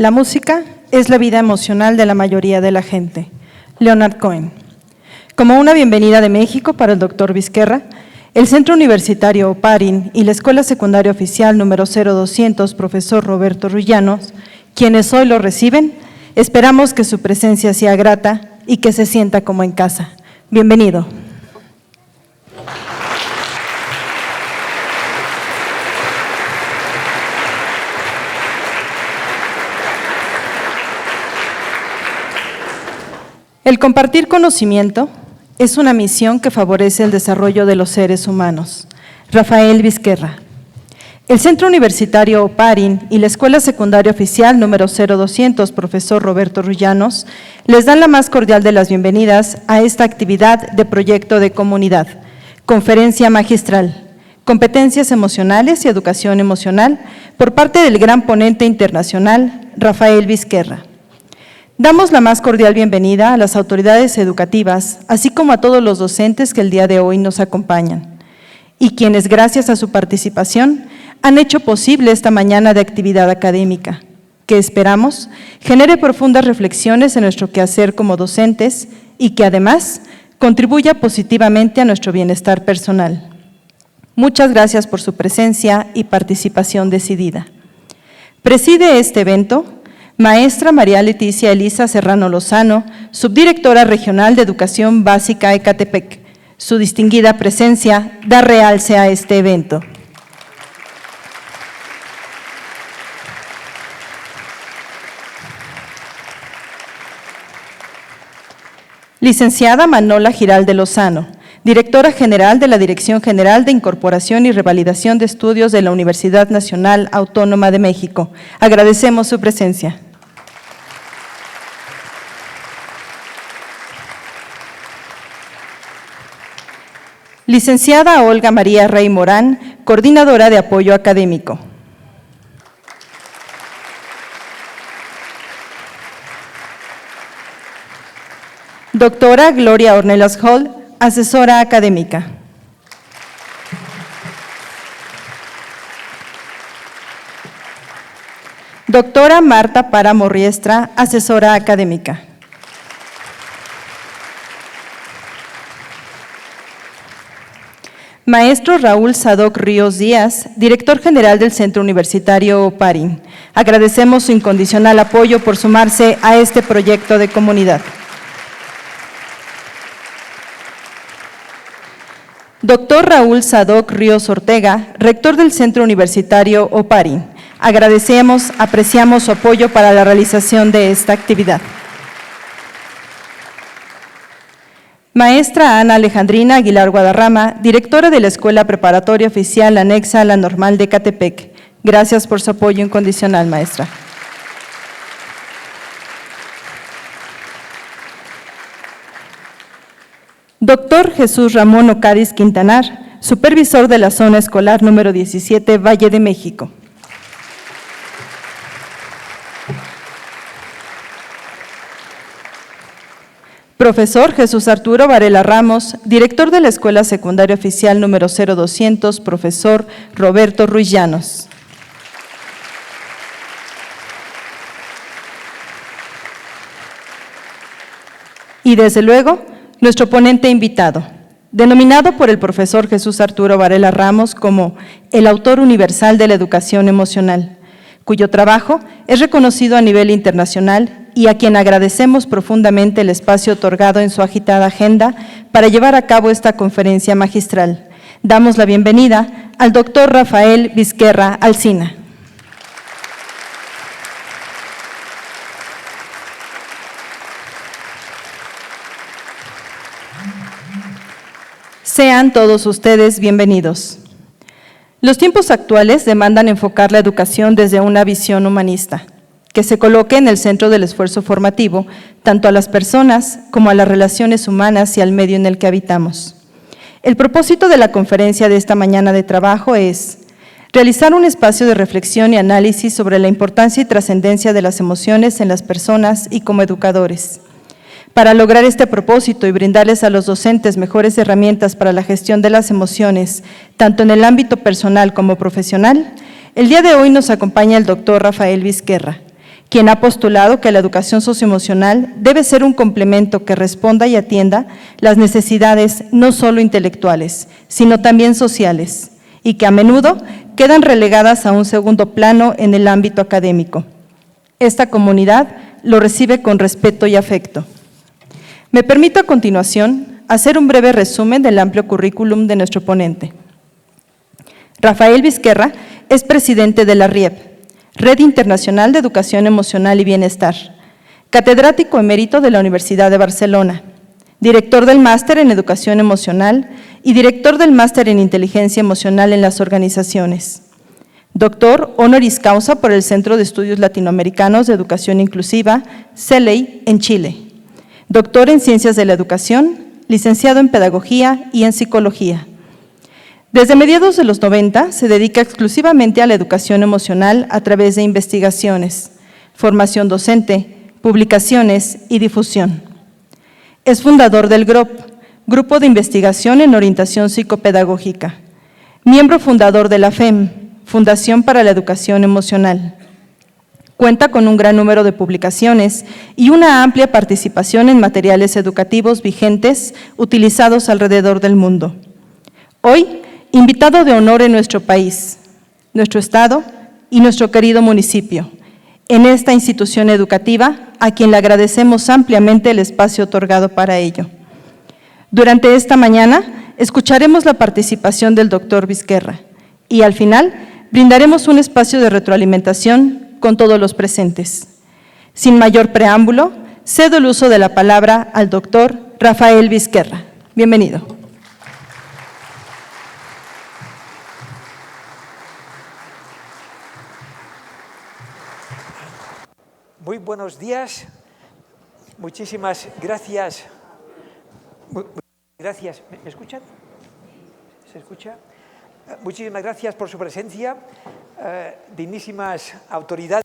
La música es la vida emocional de la mayoría de la gente. Leonard Cohen. Como una bienvenida de México para el Dr. Vizquerra, el Centro Universitario Oparin y la Escuela Secundaria Oficial número 0200, profesor Roberto Ruillanos, quienes hoy lo reciben, esperamos que su presencia sea grata y que se sienta como en casa. Bienvenido. El compartir conocimiento es una misión que favorece el desarrollo de los seres humanos. Rafael Vizquerra. El Centro Universitario Oparin y la Escuela Secundaria Oficial número 0200, profesor Roberto Ruillanos, les dan la más cordial de las bienvenidas a esta actividad de proyecto de comunidad, conferencia magistral, competencias emocionales y educación emocional, por parte del gran ponente internacional, Rafael Vizquerra. Damos la más cordial bienvenida a las autoridades educativas, así como a todos los docentes que el día de hoy nos acompañan y quienes, gracias a su participación, han hecho posible esta mañana de actividad académica, que esperamos genere profundas reflexiones en nuestro quehacer como docentes y que además contribuya positivamente a nuestro bienestar personal. Muchas gracias por su presencia y participación decidida. Preside este evento Maestra María Leticia Elisa Serrano Lozano, subdirectora regional de Educación Básica Ecatepec. Su distinguida presencia da realce a este evento. Licenciada Manola Giralde Lozano, directora general de la Dirección General de Incorporación y Revalidación de Estudios de la Universidad Nacional Autónoma de México. Agradecemos su presencia. Licenciada Olga María Rey Morán, coordinadora de apoyo académico. Doctora Gloria Ornelas Hall, asesora académica. Doctora Marta Páramo Riestra, asesora académica. Maestro Raúl Sadoc Ríos Díaz, director general del Centro Universitario Oparin. Agradecemos su incondicional apoyo por sumarse a este proyecto de comunidad. Doctor Raúl Sadoc Ríos Ortega, rector del Centro Universitario Oparin. Agradecemos, apreciamos su apoyo para la realización de esta actividad. Maestra Ana Alejandrina Aguilar Guadarrama, directora de la Escuela Preparatoria Oficial anexa a la Normal de Ecatepec. Gracias por su apoyo incondicional, maestra. Doctor Jesús Ramón Ocáriz Quintanar, supervisor de la zona escolar número 17, Valle de México. Profesor Jesús Arturo Varela Ramos, director de la Escuela Secundaria Oficial número 0200, profesor Roberto Ruillanos. Y desde luego, nuestro ponente invitado, denominado por el profesor Jesús Arturo Varela Ramos como el autor universal de la educación emocional, cuyo trabajo es reconocido a nivel internacional y a quien agradecemos profundamente el espacio otorgado en su agitada agenda para llevar a cabo esta conferencia magistral. Damos la bienvenida al doctor Rafael Vizquerra Alsina. Sean todos ustedes bienvenidos. Los tiempos actuales demandan enfocar la educación desde una visión humanista, que se coloque en el centro del esfuerzo formativo, tanto a las personas como a las relaciones humanas y al medio en el que habitamos. El propósito de la conferencia de esta mañana de trabajo es realizar un espacio de reflexión y análisis sobre la importancia y trascendencia de las emociones en las personas y como educadores. Para lograr este propósito y brindarles a los docentes mejores herramientas para la gestión de las emociones, tanto en el ámbito personal como profesional, el día de hoy nos acompaña el doctor Rafael Vizquerra, quien ha postulado que la educación socioemocional debe ser un complemento que responda y atienda las necesidades no solo intelectuales, sino también sociales, y que a menudo quedan relegadas a un segundo plano en el ámbito académico. Esta comunidad lo recibe con respeto y afecto. Me permito a continuación hacer un breve resumen del amplio currículum de nuestro ponente. Rafael Vizquerra es presidente de la RIEB, Red Internacional de Educación Emocional y Bienestar, catedrático emérito de la Universidad de Barcelona, director del Máster en Educación Emocional y director del Máster en Inteligencia Emocional en las Organizaciones, doctor honoris causa por el Centro de Estudios Latinoamericanos de Educación Inclusiva, CELEI, en Chile, doctor en Ciencias de la Educación, licenciado en Pedagogía y en Psicología. Desde mediados de los 90 se dedica exclusivamente a la educación emocional a través de investigaciones, formación docente, publicaciones y difusión. Es fundador del GROP, Grupo de Investigación en Orientación Psicopedagógica, miembro fundador de la FEM, Fundación para la Educación Emocional. Cuenta con un gran número de publicaciones y una amplia participación en materiales educativos vigentes utilizados alrededor del mundo. Hoy, invitado de honor en nuestro país, nuestro estado y nuestro querido municipio, en esta institución educativa, a quien le agradecemos ampliamente el espacio otorgado para ello. Durante esta mañana, escucharemos la participación del doctor Vizquerra y al final brindaremos un espacio de retroalimentación con todos los presentes. Sin mayor preámbulo, cedo el uso de la palabra al doctor Rafael Vizquerra. Bienvenido. Muy buenos días, muchísimas gracias. Gracias. ¿Me escuchan? ¿Se escucha? Muchísimas gracias por su presencia, dignísimas autoridades,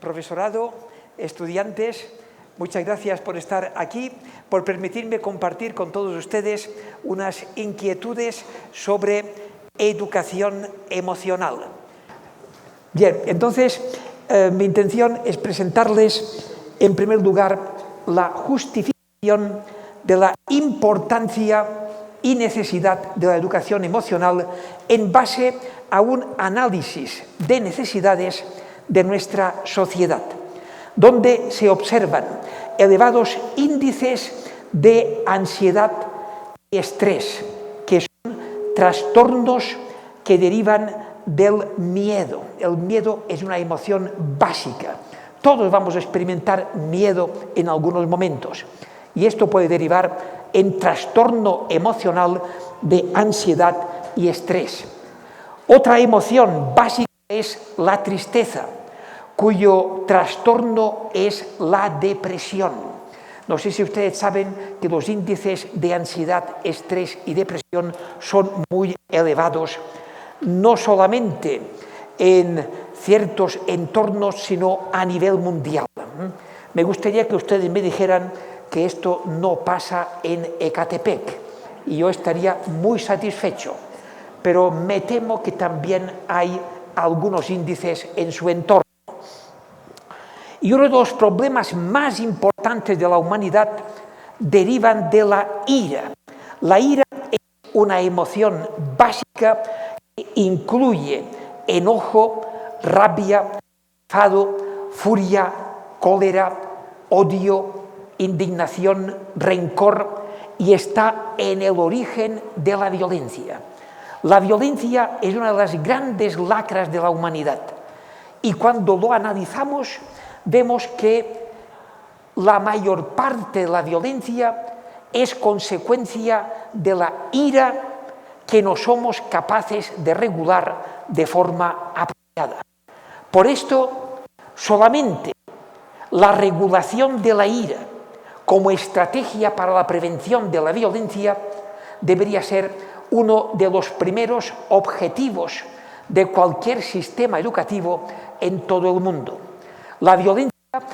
profesorado, estudiantes. Muchas gracias por estar aquí, por permitirme compartir con todos ustedes unas inquietudes sobre educación emocional. Bien, entonces, mi intención es presentarles, en primer lugar, la justificación de la importancia y necesidad de la educación emocional en base a un análisis de necesidades de nuestra sociedad, donde se observan elevados índices de ansiedad y estrés, que son trastornos que derivan del miedo. El miedo es una emoción básica. Todos vamos a experimentar miedo en algunos momentos y esto puede derivar en trastorno emocional de ansiedad y estrés. Otra emoción básica es la tristeza, cuyo trastorno es la depresión. No sé si ustedes saben que los índices de ansiedad, estrés y depresión son muy elevados, no solamente en ciertos entornos, sino a nivel mundial. Me gustaría que ustedes me dijeran que esto no pasa en Ecatepec y yo estaría muy satisfecho, pero me temo que también hay algunos índices en su entorno. Y uno de los problemas más importantes de la humanidad derivan de la ira. La ira es una emoción básica que incluye enojo, rabia, enfado, furia, cólera, odio, indignación, rencor, y está en el origen de la violencia. La violencia es una de las grandes lacras de la humanidad y cuando lo analizamos vemos que la mayor parte de la violencia es consecuencia de la ira que no somos capaces de regular de forma apropiada. Por esto, solamente la regulación de la ira como estrategia para la prevención de la violencia debería ser uno de los primeros objetivos de cualquier sistema educativo en todo el mundo. La violencia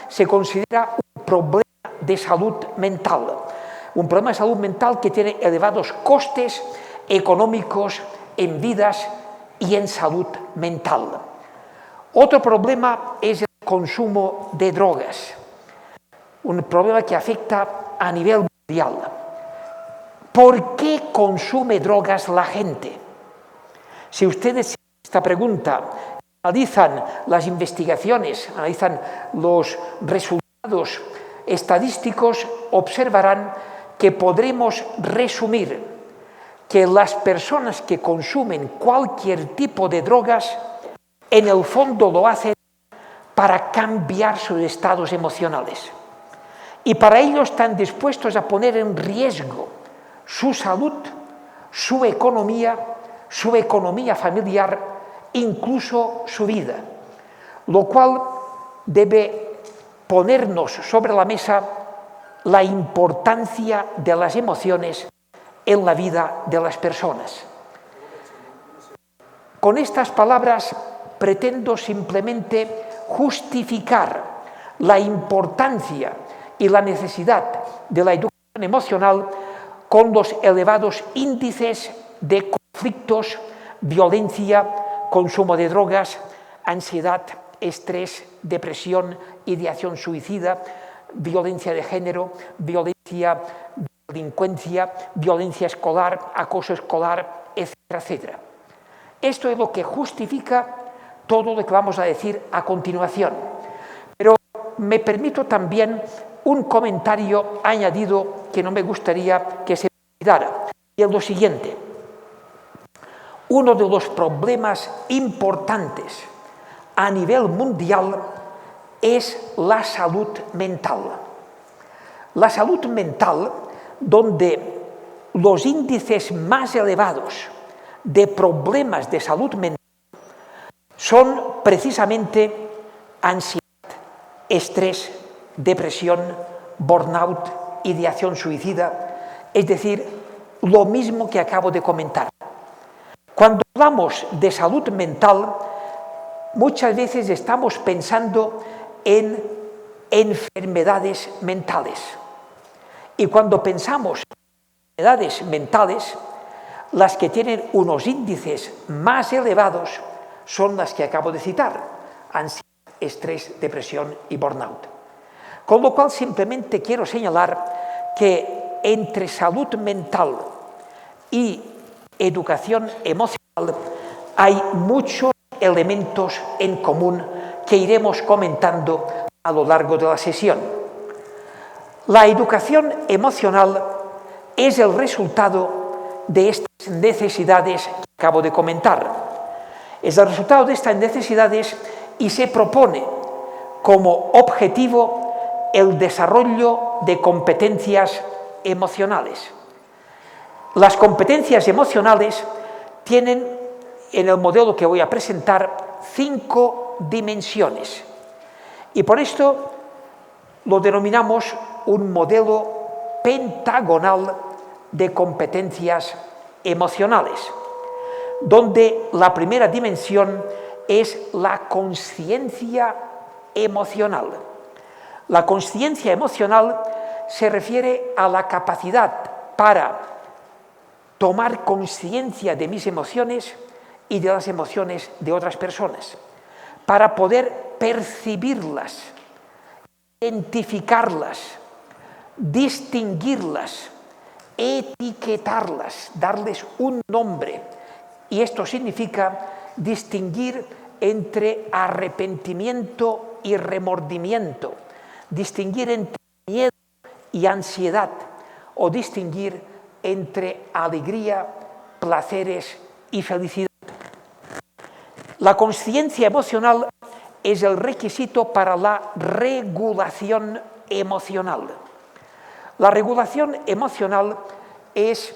se considera un problema de salud mental, un problema de salud mental que tiene elevados costes económicos en vidas y en salud mental. Otro problema es el consumo de drogas, un problema que afecta a nivel mundial. ¿Por qué consume drogas la gente? Si ustedes esta pregunta analizan las investigaciones, analizan los resultados estadísticos, observarán que podremos resumir que las personas que consumen cualquier tipo de drogas, en el fondo lo hacen para cambiar sus estados emocionales. Y para ello están dispuestos a poner en riesgo su salud, su economía familiar, incluso su vida. Lo cual debe ponernos sobre la mesa la importancia de las emociones en la vida de las personas. Con estas palabras pretendo simplemente justificar la importancia y la necesidad de la educación emocional con los elevados índices de conflictos, violencia, consumo de drogas, ansiedad, estrés, depresión, ideación suicida, violencia de género, violencia de delincuencia, violencia escolar, acoso escolar, etcétera, etcétera. Esto es lo que justifica todo lo que vamos a decir a continuación. Pero me permito también un comentario añadido que no me gustaría que se olvidara, y es lo siguiente. Uno de los problemas importantes a nivel mundial es la salud mental. La salud mental, donde los índices más elevados de problemas de salud mental son precisamente ansiedad, estrés, depresión, burnout, ideación suicida, es decir, lo mismo que acabo de comentar. Cuando hablamos de salud mental, muchas veces estamos pensando en enfermedades mentales. Y cuando pensamos en enfermedades mentales, las que tienen unos índices más elevados son las que acabo de citar: ansiedad, estrés, depresión y burnout. Con lo cual simplemente quiero señalar que entre salud mental y educación emocional hay muchos elementos en común que iremos comentando a lo largo de la sesión. La educación emocional es el resultado de estas necesidades que acabo de comentar. Es el resultado de estas necesidades y se propone como objetivo el desarrollo de competencias emocionales. Las competencias emocionales tienen, en el modelo que voy a presentar, 5 dimensiones. Y por esto lo denominamos un modelo pentagonal de competencias emocionales, donde la primera dimensión es la consciencia emocional. La consciencia emocional se refiere a la capacidad para tomar conciencia de mis emociones y de las emociones de otras personas, para poder percibirlas, identificarlas, distinguirlas, etiquetarlas, darles un nombre. Y esto significa distinguir entre arrepentimiento y remordimiento, distinguir entre miedo y ansiedad, o distinguir entre alegría, placeres y felicidad. La consciencia emocional es el requisito para la regulación emocional. La regulación emocional es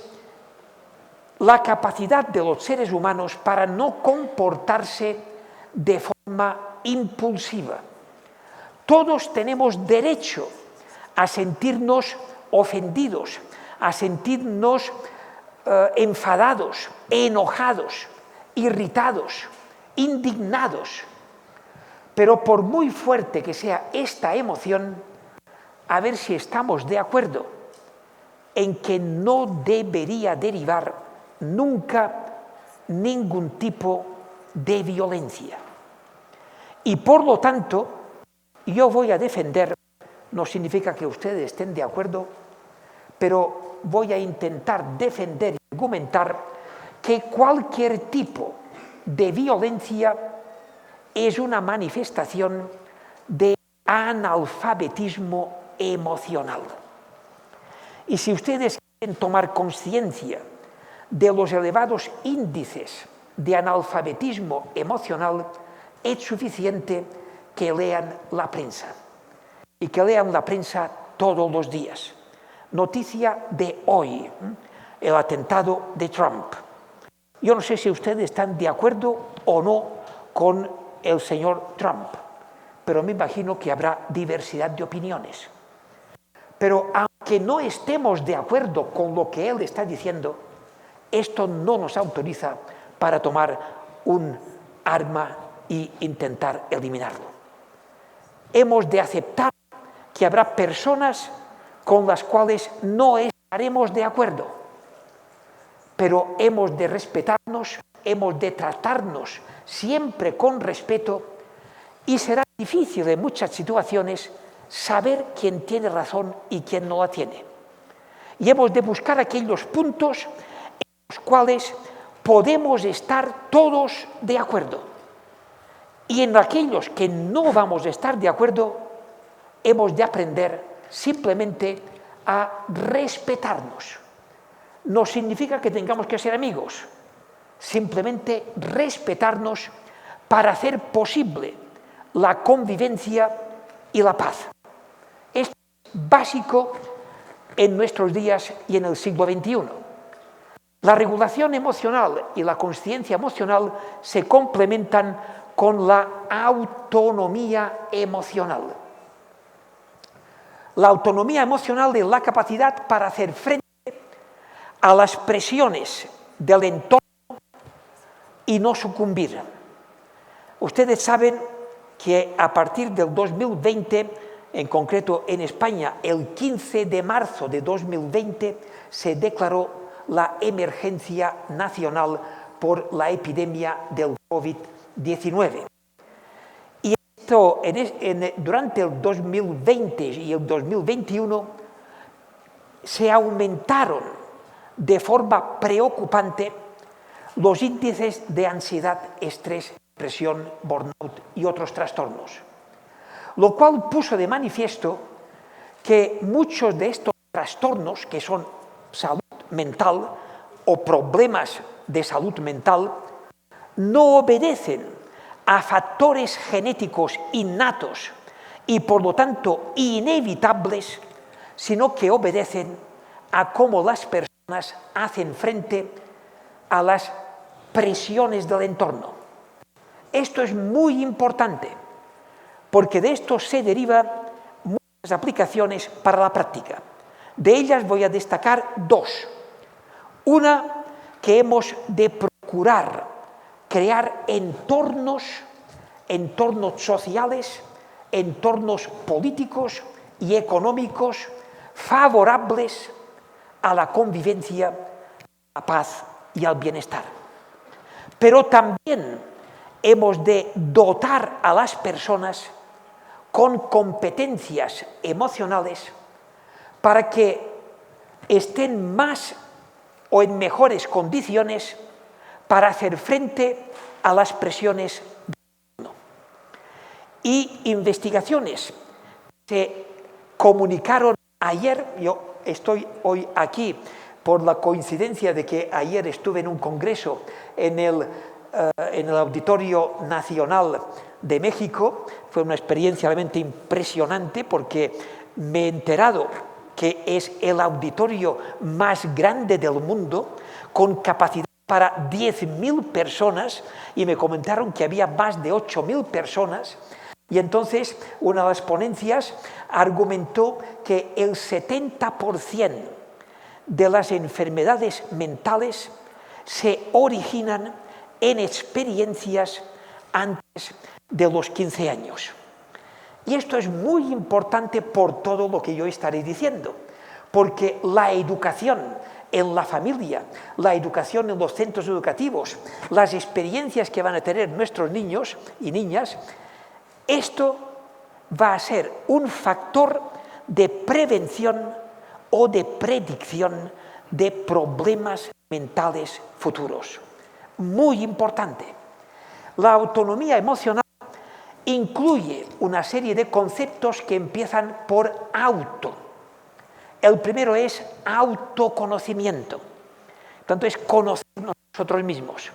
la capacidad de los seres humanos para no comportarse de forma impulsiva. Todos tenemos derecho a sentirnos ofendidos, a sentirnos enfadados, enojados, irritados, indignados. Pero por muy fuerte que sea esta emoción, a ver si estamos de acuerdo en que no debería derivar nunca ningún tipo de violencia. Y por lo tanto, yo voy a defender, no significa que ustedes estén de acuerdo, pero voy a intentar defender y argumentar que cualquier tipo de violencia es una manifestación de analfabetismo emocional. Y si ustedes quieren tomar conciencia de los elevados índices de analfabetismo emocional, es suficiente que lean la prensa. Y que lean la prensa todos los días. Noticia de hoy, el atentado de Trump. Yo no sé si ustedes están de acuerdo o no con el señor Trump, pero me imagino que habrá diversidad de opiniones. Pero aunque no estemos de acuerdo con lo que él está diciendo, esto no nos autoriza para tomar un arma e intentar eliminarlo. Hemos de aceptar que habrá personas con las cuales no estaremos de acuerdo, pero hemos de respetarnos, hemos de tratarnos siempre con respeto y será difícil en muchas situaciones saber quién tiene razón y quién no la tiene. Y hemos de buscar aquellos puntos en los cuales podemos estar todos de acuerdo. Y en aquellos que no vamos a estar de acuerdo, hemos de aprender simplemente a respetarnos. No significa que tengamos que ser amigos, simplemente respetarnos para hacer posible la convivencia y la paz. Esto es básico en nuestros días y en el siglo XXI. La regulación emocional y la consciencia emocional se complementan con la autonomía emocional. La autonomía emocional es la capacidad para hacer frente a las presiones del entorno y no sucumbir. Ustedes saben que a partir del 2020, en concreto en España, el 15 de marzo de 2020, se declaró la emergencia nacional por la epidemia del COVID-19. Y esto, durante el 2020 y el 2021, se aumentaron de forma preocupante los índices de ansiedad, estrés, depresión, burnout y otros trastornos. Lo cual puso de manifiesto que muchos de estos trastornos, que son salud mental o problemas de salud mental, no obedecen a factores genéticos innatos y por lo tanto inevitables, sino que obedecen a cómo las personas hacen frente a las presiones del entorno. Esto es muy importante, porque de esto se derivan muchas aplicaciones para la práctica. De ellas voy a destacar dos. Una, que hemos de procurar crear entornos sociales, entornos políticos y económicos favorables a la convivencia, a la paz y al bienestar. Pero también hemos de dotar a las personas con competencias emocionales para que estén más o en mejores condiciones para hacer frente a las presiones del mundo. Y investigaciones se comunicaron ayer, yo estoy hoy aquí por la coincidencia de que ayer estuve en un congreso en el Auditorio Nacional de México. Fue una experiencia realmente impresionante porque me he enterado que es el auditorio más grande del mundo, con capacidad para 10.000 personas, y me comentaron que había más de 8.000 personas. Y entonces una de las ponencias argumentó que el 70% de las enfermedades mentales se originan en experiencias antes de los 15 años. Y esto es muy importante por todo lo que yo estaré diciendo, porque la educación en la familia, la educación en los centros educativos, las experiencias que van a tener nuestros niños y niñas, esto va a ser un factor de prevención o de predicción de problemas mentales futuros. Muy importante. La autonomía emocional incluye una serie de conceptos que empiezan por auto. El primero es autoconocimiento. Tanto es conocernos nosotros mismos.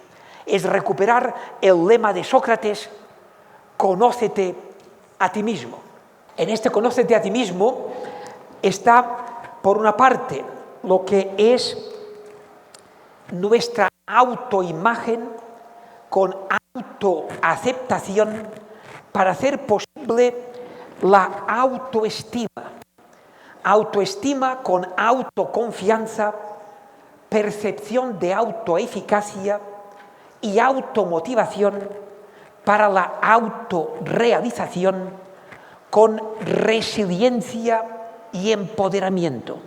Es recuperar el lema de Sócrates, conócete a ti mismo. En este conócete a ti mismo está, por una parte, lo que es nuestra autoimagen con autoaceptación para hacer posible la autoestima. Autoestima con autoconfianza, percepción de autoeficacia y automotivación para la autorrealización con resiliencia y empoderamiento.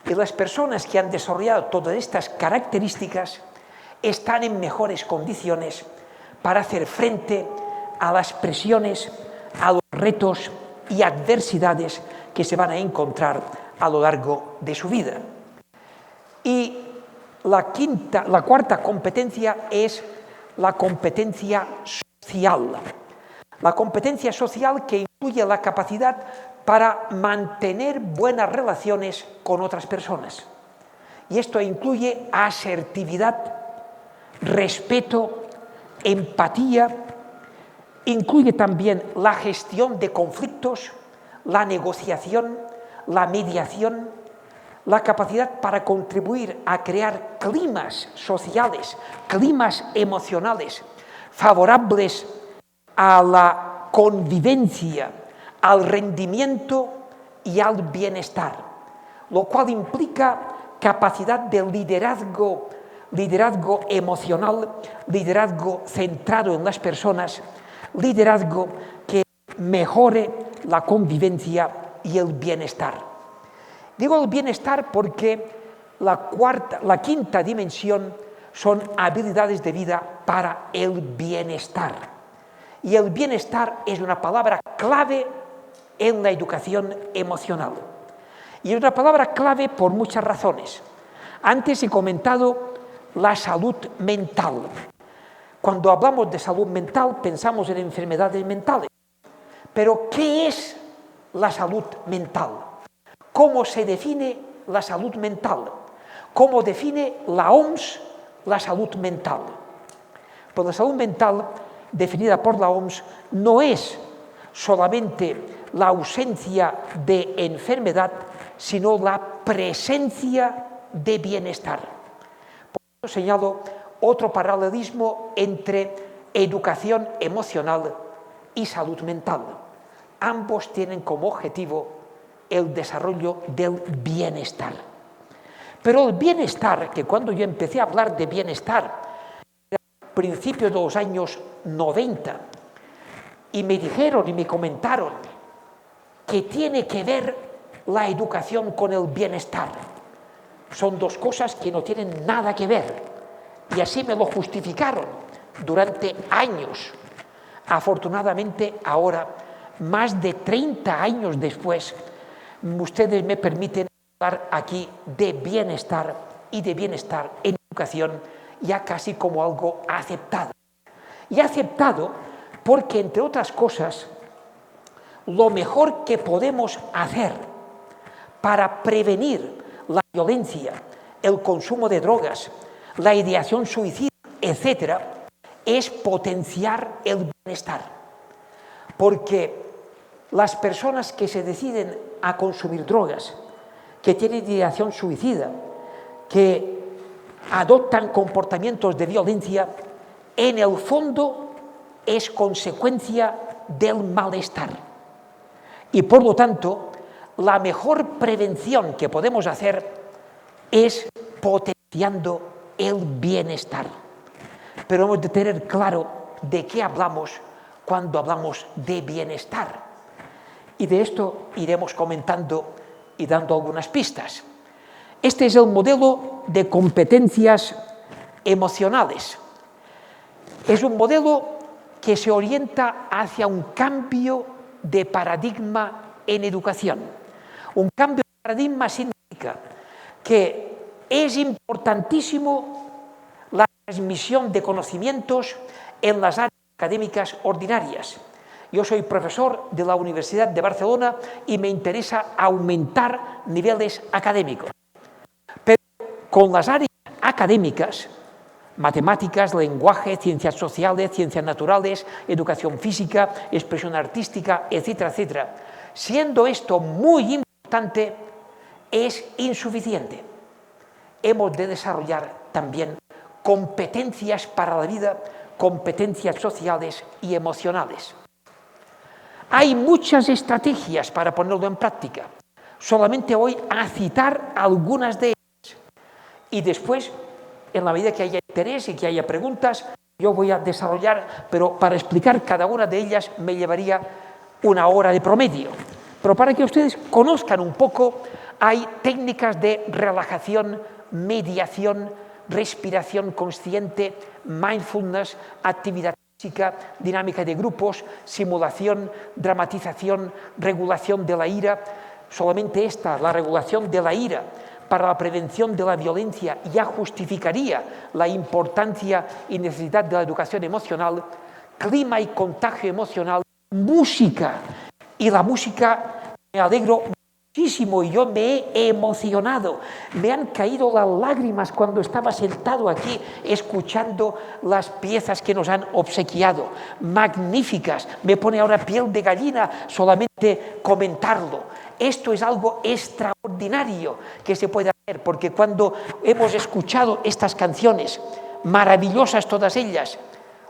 Y las personas que han desarrollado todas estas características están en mejores condiciones para hacer frente a las presiones, a los retos y adversidades que se van a encontrar a lo largo de su vida. Y la cuarta competencia es la competencia social. La competencia social que incluye la capacidad para mantener buenas relaciones con otras personas. Y esto incluye asertividad, respeto, empatía, incluye también la gestión de conflictos, la negociación, la mediación, la capacidad para contribuir a crear climas sociales, climas emocionales favorables a la convivencia, al rendimiento y al bienestar, lo cual implica capacidad de liderazgo emocional, liderazgo centrado en las personas, liderazgo que mejore la convivencia y el bienestar. Digo el bienestar porque la quinta dimensión son habilidades de vida para el bienestar. Y el bienestar es una palabra clave en la educación emocional. Y es una palabra clave por muchas razones. Antes he comentado la salud mental. Cuando hablamos de salud mental pensamos en enfermedades mentales. Pero ¿qué es la salud mental? ¿Cómo se define la salud mental? ¿Cómo define la OMS la salud mental? Pues la salud mental, definida por la OMS, no es solamente la ausencia de enfermedad, sino la presencia de bienestar. Por eso señalo otro paralelismo entre educación emocional y salud mental. Ambos tienen como objetivo el desarrollo del bienestar. Pero el bienestar, que cuando yo empecé a hablar de bienestar, a principios de los años 90, y me dijeron y me comentaron que tiene que ver la educación con el bienestar. Son dos cosas que no tienen nada que ver. Y así me lo justificaron durante años. Afortunadamente, ahora, más de 30 años después, ustedes me permiten hablar aquí de bienestar y de bienestar en educación ya casi como algo aceptado. Y aceptado porque, entre otras cosas, lo mejor que podemos hacer para prevenir la violencia, el consumo de drogas, la ideación suicida, etc., es potenciar el bienestar. Porque las personas que se deciden a consumir drogas, que tienen ideación suicida, que adoptan comportamientos de violencia, en el fondo es consecuencia del malestar. Y por lo tanto, la mejor prevención que podemos hacer es potenciando el bienestar. Pero hemos de tener claro de qué hablamos cuando hablamos de bienestar. Y de esto iremos comentando y dando algunas pistas. Este es el modelo de competencias emocionales. Es un modelo que se orienta hacia un cambio de paradigma en educación. Un cambio de paradigma significa que es importantísimo la transmisión de conocimientos en las áreas académicas ordinarias. Yo soy profesor de la Universidad de Barcelona y me interesa aumentar niveles académicos. Pero con las áreas académicas, matemáticas, lenguaje, ciencias sociales, ciencias naturales, educación física, expresión artística, etcétera, etcétera, siendo esto muy importante, es insuficiente. Hemos de desarrollar también competencias para la vida, competencias sociales y emocionales. Hay muchas estrategias para ponerlo en práctica. Solamente voy a citar algunas de ellas. Y después, en la medida que haya interés y que haya preguntas, yo voy a desarrollar, pero para explicar cada una de ellas me llevaría 1 hora de promedio. Pero para que ustedes conozcan un poco, hay técnicas de relajación, mediación, respiración consciente, mindfulness, actividad física, dinámica de grupos, simulación, dramatización, regulación de la ira. Solamente esta, la regulación de la ira, para la prevención de la violencia, ya justificaría la importancia y necesidad de la educación emocional, clima y contagio emocional, música. Y la música, me alegro muchísimo y yo me he emocionado. Me han caído las lágrimas cuando estaba sentado aquí escuchando las piezas que nos han obsequiado. Magníficas. Me pone ahora piel de gallina solamente comentarlo. Esto es algo extraordinario que se puede hacer, porque cuando hemos escuchado estas canciones, maravillosas todas ellas,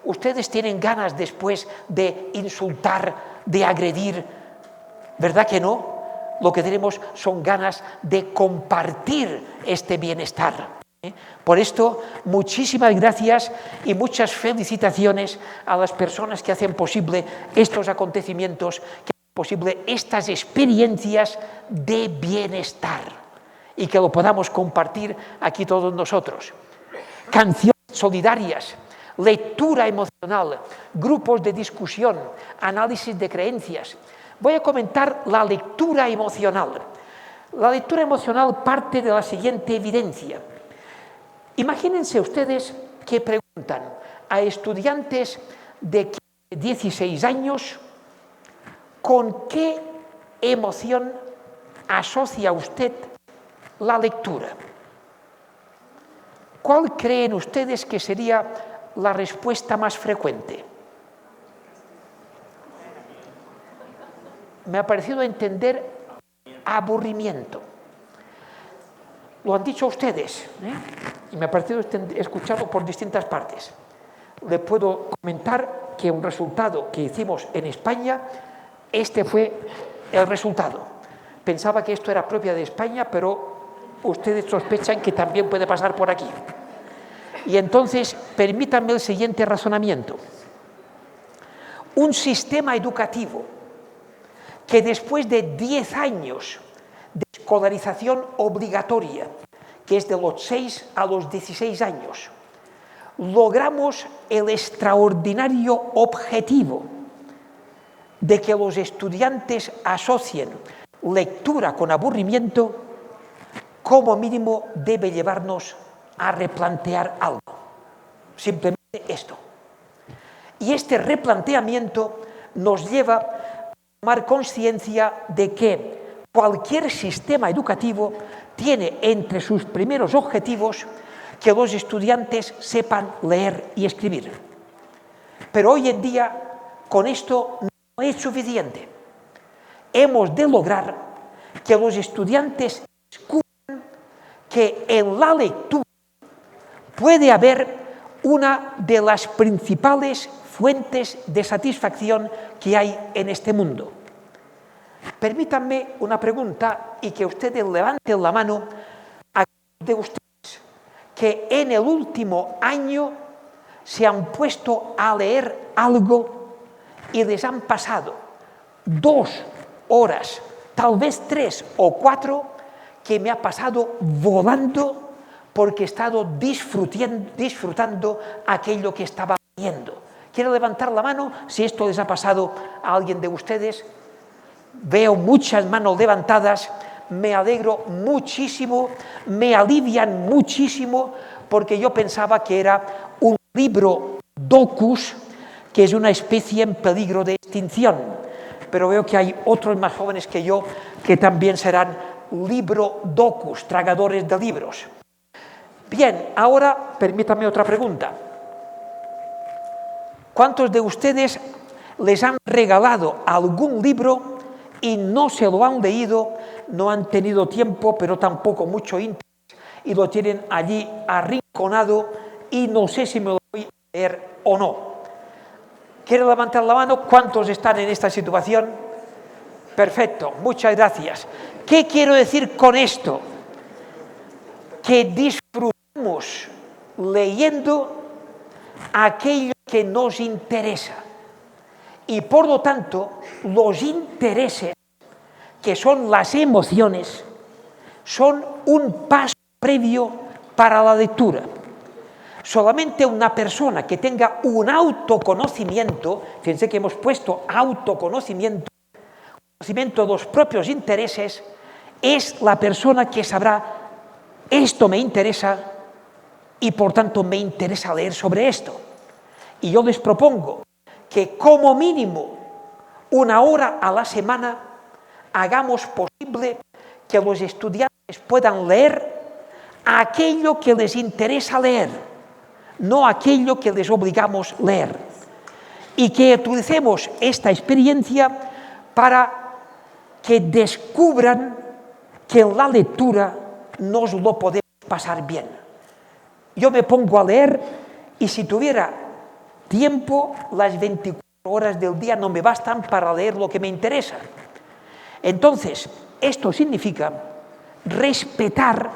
ustedes tienen ganas después de insultar, de agredir, ¿verdad que no? Lo que tenemos son ganas de compartir este bienestar. Por esto, muchísimas gracias y muchas felicitaciones a las personas que hacen posible estos acontecimientos, que hacen posible estas experiencias de bienestar y que lo podamos compartir aquí todos nosotros. Canciones solidarias, lectura emocional, grupos de discusión, análisis de creencias. Voy a comentar la lectura emocional. La lectura emocional parte de la siguiente evidencia. Imagínense ustedes que preguntan a estudiantes de 16 años con qué emoción asocia usted la lectura. ¿Cuál creen ustedes que sería la respuesta más frecuente? Me ha parecido entender aburrimiento. Lo han dicho ustedes, y me ha parecido escucharlo por distintas partes. Le puedo comentar que un resultado que hicimos en España, este fue el resultado. Pensaba que esto era propia de España, pero ustedes sospechan que también puede pasar por aquí. Y entonces, permítanme el siguiente razonamiento. Un sistema educativo que después de 10 años de escolarización obligatoria, que es de los 6 a los 16 años, logramos el extraordinario objetivo de que los estudiantes asocien lectura con aburrimiento, como mínimo debe llevarnos a replantear algo. Simplemente esto. Y este replanteamiento nos lleva a tomar conciencia de que cualquier sistema educativo tiene entre sus primeros objetivos que los estudiantes sepan leer y escribir. Pero hoy en día, con esto no es suficiente. Hemos de lograr que los estudiantes descubran que en la lectura puede haber una de las principales fuentes de satisfacción que hay en este mundo. Permítanme una pregunta y que ustedes levanten la mano a de ustedes que en el último año se han puesto a leer algo y les han pasado 2 horas, tal vez 3 o 4, que me ha pasado volando porque he estado disfrutando aquello que estaba leyendo. ¿Quiere levantar la mano si esto les ha pasado a alguien de ustedes? veo muchas manos levantadas, me alegro muchísimo, me alivian muchísimo, porque yo pensaba que era un libro docus, que es una especie en peligro de extinción. Pero veo que hay otros más jóvenes que yo que también serán libro docus, tragadores de libros. Bien, ahora permítanme otra pregunta. ¿Cuántos de ustedes les han regalado algún libro y no se lo han leído, no han tenido tiempo, pero tampoco mucho interés, y lo tienen allí arrinconado y no sé si me lo voy a leer o no? ¿Quieren levantar la mano? ¿Cuántos están en esta situación? Perfecto, muchas gracias. ¿Qué quiero decir con esto? Que disfrutamos leyendo aquello que nos interesa. Y por lo tanto, los intereses, que son las emociones, son un paso previo para la lectura. Solamente una persona que tenga un autoconocimiento, fíjense que hemos puesto autoconocimiento, conocimiento de los propios intereses, es la persona que sabrá, esto me interesa y por tanto me interesa leer sobre esto. Y yo les propongo que como mínimo 1 hora a la semana hagamos posible que los estudiantes puedan leer aquello que les interesa leer, no aquello que les obligamos a leer. Y que utilicemos esta experiencia para que descubran que en la lectura nos lo podemos pasar bien. Yo me pongo a leer y si tuviera tiempo, las 24 horas del día no me bastan para leer lo que me interesa. Entonces, esto significa respetar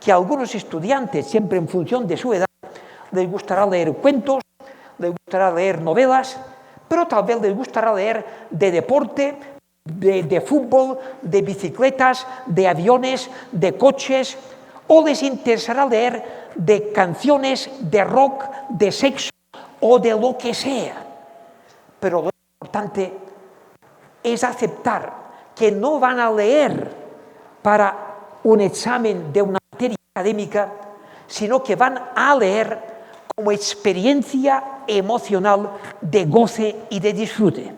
que a algunos estudiantes, siempre en función de su edad, les gustará leer cuentos, les gustará leer novelas, pero tal vez les gustará leer de deporte, de fútbol, de bicicletas, de aviones, de coches, o les interesará leer de canciones, de rock, de sexo o de lo que sea. Pero lo importante es aceptar que no van a leer para un examen de una materia académica, sino que van a leer como experiencia emocional de goce y de disfrute,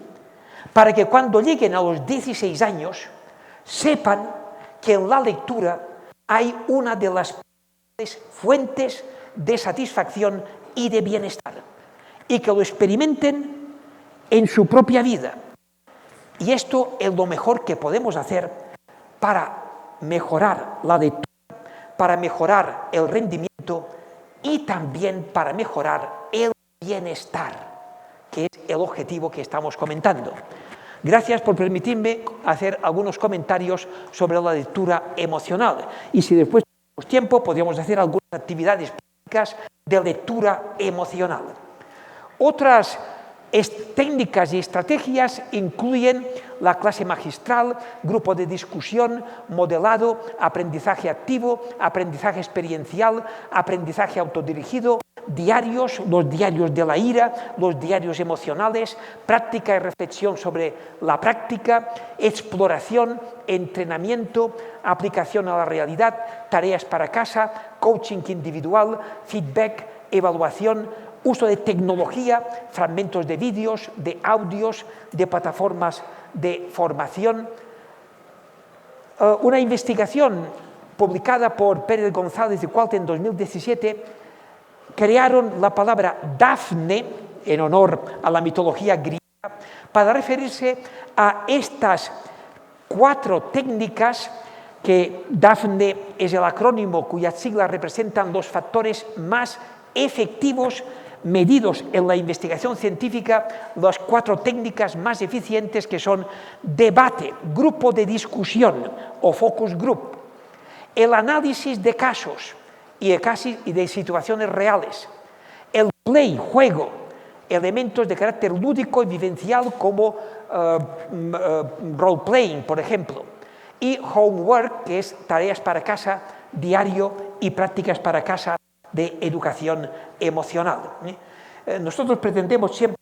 para que cuando lleguen a los 16 años sepan que en la lectura hay una de las fuentes de satisfacción y de bienestar, y que lo experimenten en su propia vida. Y esto es lo mejor que podemos hacer para mejorar la lectura, para mejorar el rendimiento y también para mejorar el bienestar, que es el objetivo que estamos comentando. Gracias por permitirme hacer algunos comentarios sobre la lectura emocional. Y si después tenemos tiempo, podríamos hacer algunas actividades prácticas de lectura emocional. Otras técnicas y estrategias incluyen la clase magistral, grupo de discusión, modelado, aprendizaje activo, aprendizaje experiencial, aprendizaje autodirigido, diarios, los diarios de la ira, los diarios emocionales, práctica y reflexión sobre la práctica, exploración, entrenamiento, aplicación a la realidad, tareas para casa, coaching individual, feedback, evaluación, uso de tecnología, fragmentos de vídeos, de audios, de plataformas de formación. Una investigación publicada por Pérez González y Cualt en 2017 crearon la palabra Dafne, en honor a la mitología griega, para referirse a estas 4 técnicas que Dafne es el acrónimo cuyas siglas representan los factores más efectivos medidos en la investigación científica, las 4 técnicas más eficientes, que son debate, grupo de discusión o focus group, el análisis de casos y de situaciones reales, el play, juego, elementos de carácter lúdico y vivencial como role-playing, por ejemplo, y homework, que es tareas para casa, diario y prácticas para casa de educación emocional. Nosotros pretendemos siempre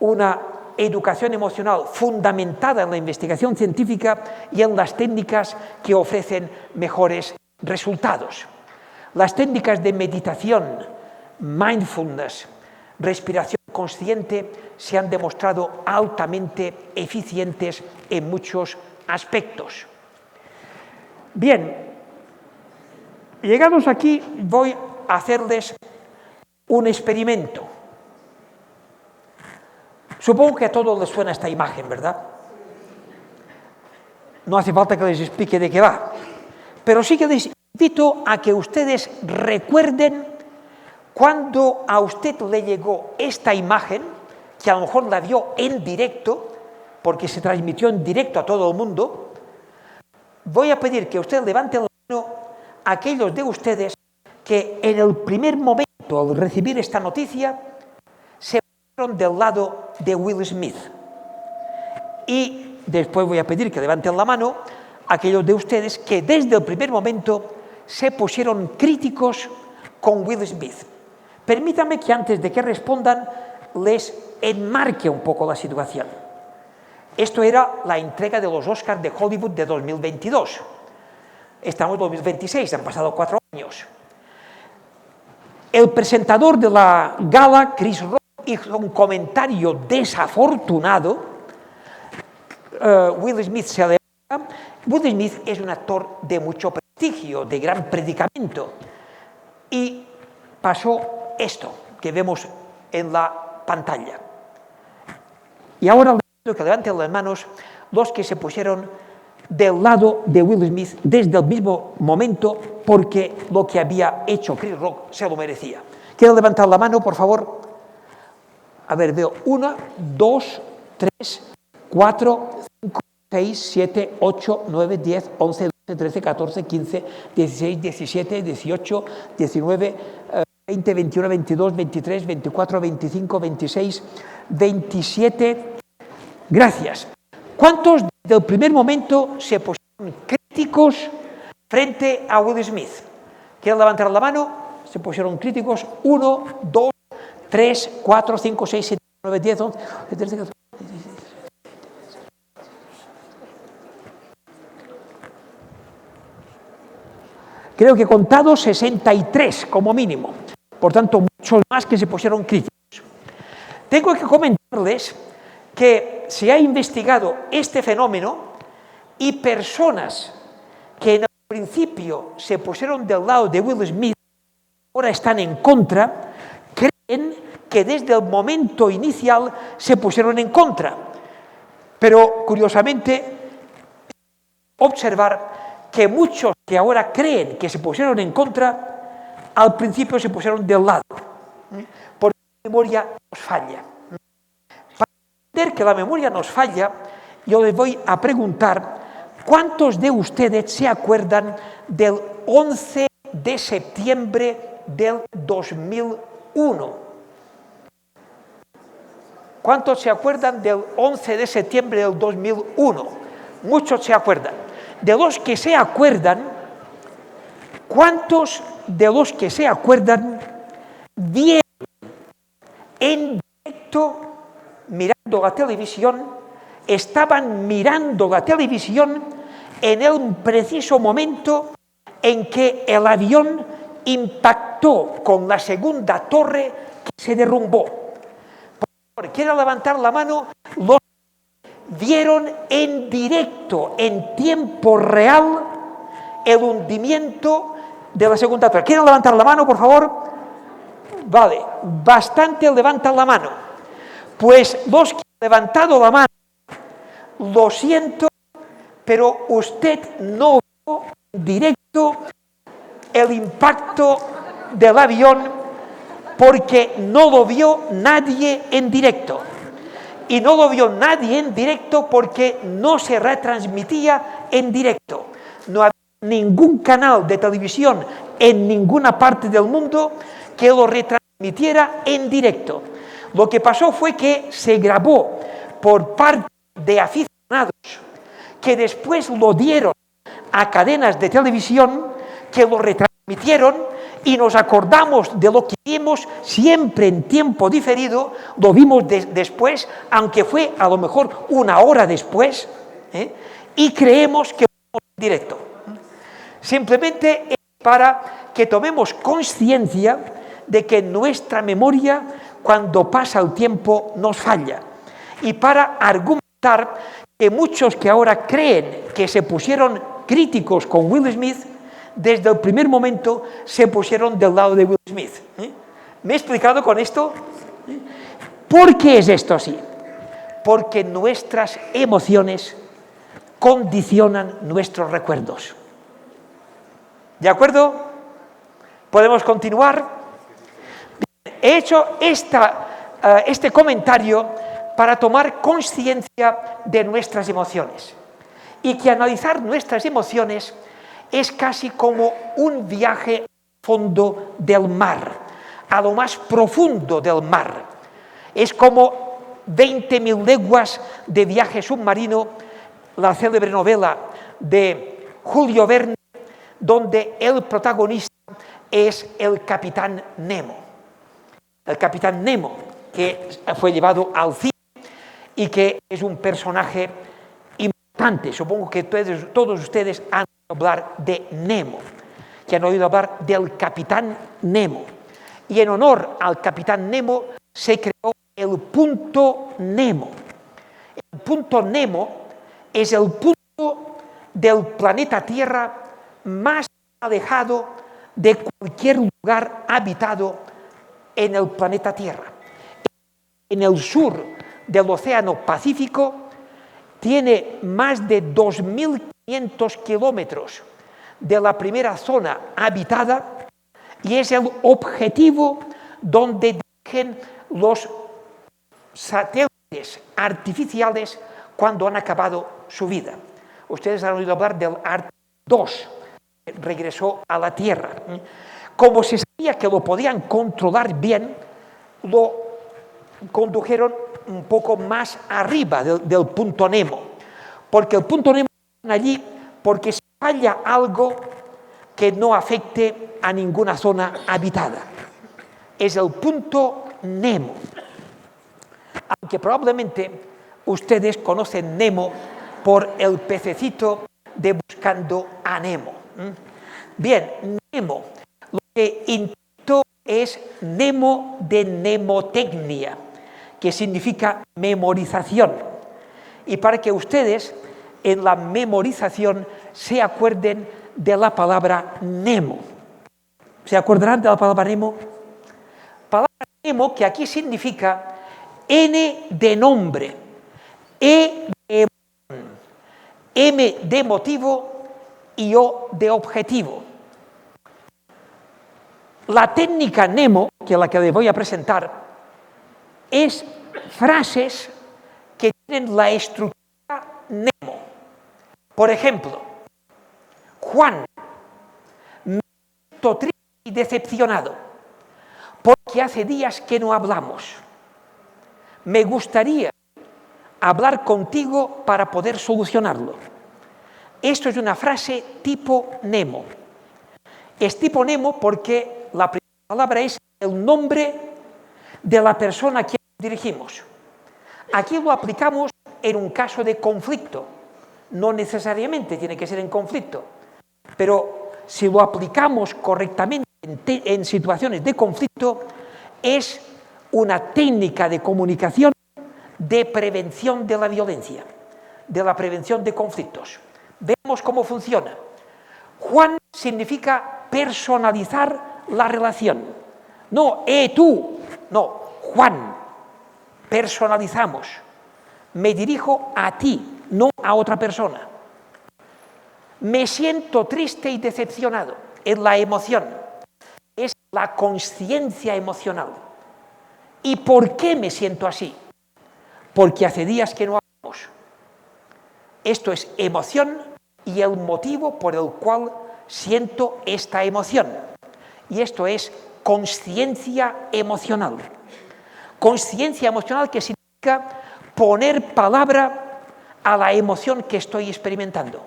una educación emocional fundamentada en la investigación científica y en las técnicas que ofrecen mejores resultados. Las técnicas de meditación, mindfulness, respiración consciente se han demostrado altamente eficientes en muchos aspectos. Bien, llegados aquí voy a hacerles un experimento. Supongo que a todos les suena esta imagen, ¿verdad? No hace falta que les explique de qué va, pero sí que les invito a que ustedes recuerden cuando a usted le llegó esta imagen, que a lo mejor la vio en directo, porque se transmitió en directo a todo el mundo. Voy a pedir que usted levante la mano a aquellos de ustedes que en el primer momento, al recibir esta noticia, se pusieron del lado de Will Smith. Y después voy a pedir que levanten la mano a aquellos de ustedes que desde el primer momento se pusieron críticos con Will Smith. Permítanme que antes de que respondan les enmarque un poco la situación. Esto era la entrega de los Oscars de Hollywood de 2022. Estamos en 2026, han pasado 4 años. El presentador de la gala, Chris Rock, hizo un comentario desafortunado. Will Smith se levanta. Will Smith es un actor de mucho prestigio, de gran predicamento. Y pasó esto que vemos en la pantalla. Y ahora les pido que levanten las manos los que se pusieron del lado de Will Smith desde el mismo momento, porque lo que había hecho Chris Rock se lo merecía. ¿Quieren levantar la mano, por favor? A ver, veo 1, 2, 3, 4, 5, 6, 7, 8, 9, 10, 11, 12, 13, 14, 15, 16, 17, 18, 19, 20, 21, 22, 23, 24, 25, 26, 27. Gracias. ¿Cuántos desde el primer momento se pusieron críticos frente a Will Smith? ¿Quieren levantar la mano? Se pusieron críticos. 1, 2, 3, 4, 5, 6, 7, 9, 10, 11, 13, 14. Creo que he contado 63 como mínimo. Por tanto, muchos más que se pusieron críticos. Tengo que comentarles que se ha investigado este fenómeno y personas que en el principio se pusieron del lado de Will Smith, ahora están en contra, creen que desde el momento inicial se pusieron en contra. Pero, curiosamente, observar que muchos que ahora creen que se pusieron en contra, al principio se pusieron del lado, porque la memoria nos falla. Para entender que la memoria nos falla, yo les voy a preguntar, ¿cuántos de ustedes se acuerdan del 11 de septiembre del 2001? ¿Cuántos se acuerdan del 11 de septiembre del 2001? Muchos se acuerdan. De los que se acuerdan, ¿cuántos de los que se acuerdan vieron en directo mirando la televisión, estaban mirando la televisión en el preciso momento en que el avión impactó con la segunda torre que se derrumbó? Por favor, ¿quieren levantar la mano los vieron en directo, en tiempo real, el hundimiento de la segunda torre? ¿Quieren levantar la mano, por favor? Vale, bastante levantan la mano. Pues los que han levantado la mano, lo siento, pero usted no vio en directo el impacto del avión porque no lo vio nadie en directo. Y no lo vio nadie en directo porque no se retransmitía en directo. No había ningún canal de televisión en ninguna parte del mundo que lo retransmitiera en directo. Lo que pasó fue que se grabó por parte de aficionados que después lo dieron a cadenas de televisión que lo retransmitieron y nos acordamos de lo que vimos siempre en tiempo diferido, lo vimos después, aunque fue a lo mejor una hora después, y creemos que vamos en directo. Simplemente es para que tomemos conciencia de que nuestra memoria, cuando pasa el tiempo, nos falla. Y para argumentar que muchos que ahora creen que se pusieron críticos con Will Smith, desde el primer momento se pusieron del lado de Will Smith. ¿Me he explicado con esto? ¿Por qué es esto así? Porque nuestras emociones condicionan nuestros recuerdos. ¿De acuerdo? ¿Podemos continuar? He hecho este comentario para tomar conciencia de nuestras emociones. Y que analizar nuestras emociones es casi como un viaje al fondo del mar, a lo más profundo del mar. Es como 20.000 leguas de viaje submarino, la célebre novela de Julio Verne, donde el protagonista es el capitán Nemo. El capitán Nemo, que fue llevado al cine y que es un personaje importante. Supongo que todos ustedes han oído hablar de Nemo, que han oído hablar del capitán Nemo. Y en honor al capitán Nemo se creó el punto Nemo. El punto Nemo es el punto del planeta Tierra más alejado de cualquier lugar habitado en el planeta Tierra. En el sur del Océano Pacífico tiene más de 2.500 kilómetros de la primera zona habitada y es el objetivo donde dirigen los satélites artificiales cuando han acabado su vida. Ustedes han oído hablar del Artemis 2, que regresó a la Tierra. Como se sabía que lo podían controlar bien, lo condujeron un poco más arriba del punto Nemo, porque el punto Nemo está allí porque si falla algo que no afecte a ninguna zona habitada. Es el punto Nemo. Aunque probablemente ustedes conocen Nemo por el pececito de Buscando a Nemo. Bien, Nemo, lo que intentó es Nemo de mnemotecnia, que significa memorización. Y para que ustedes en la memorización se acuerden de la palabra Nemo. ¿Se acordarán de la palabra Nemo? Palabra Nemo que aquí significa N de nombre, E de M de motivo y O de objetivo. La técnica Nemo, que es la que les voy a presentar, es frases que tienen la estructura Nemo. Por ejemplo, Juan, me siento triste y decepcionado porque hace días que no hablamos. Me gustaría hablar contigo para poder solucionarlo. Esto es una frase tipo Nemo. Es tipo Nemo porque la primera palabra es el nombre de la persona a quien nos dirigimos. Aquí lo aplicamos en un caso de conflicto. No necesariamente tiene que ser en conflicto, pero si lo aplicamos correctamente en situaciones de conflicto, es una técnica de comunicación de prevención de la violencia, de la prevención de conflictos. Veamos cómo funciona. Juan significa personalizar la relación. No, tú, no, Juan. Personalizamos. Me dirijo a ti, no a otra persona. Me siento triste y decepcionado. Es la emoción. Es la consciencia emocional. ¿Y por qué me siento así? Porque hace días que no hablamos. Esto es emoción y el motivo por el cual siento esta emoción. Y esto es consciencia emocional. Consciencia emocional que significa poner palabra a la emoción que estoy experimentando.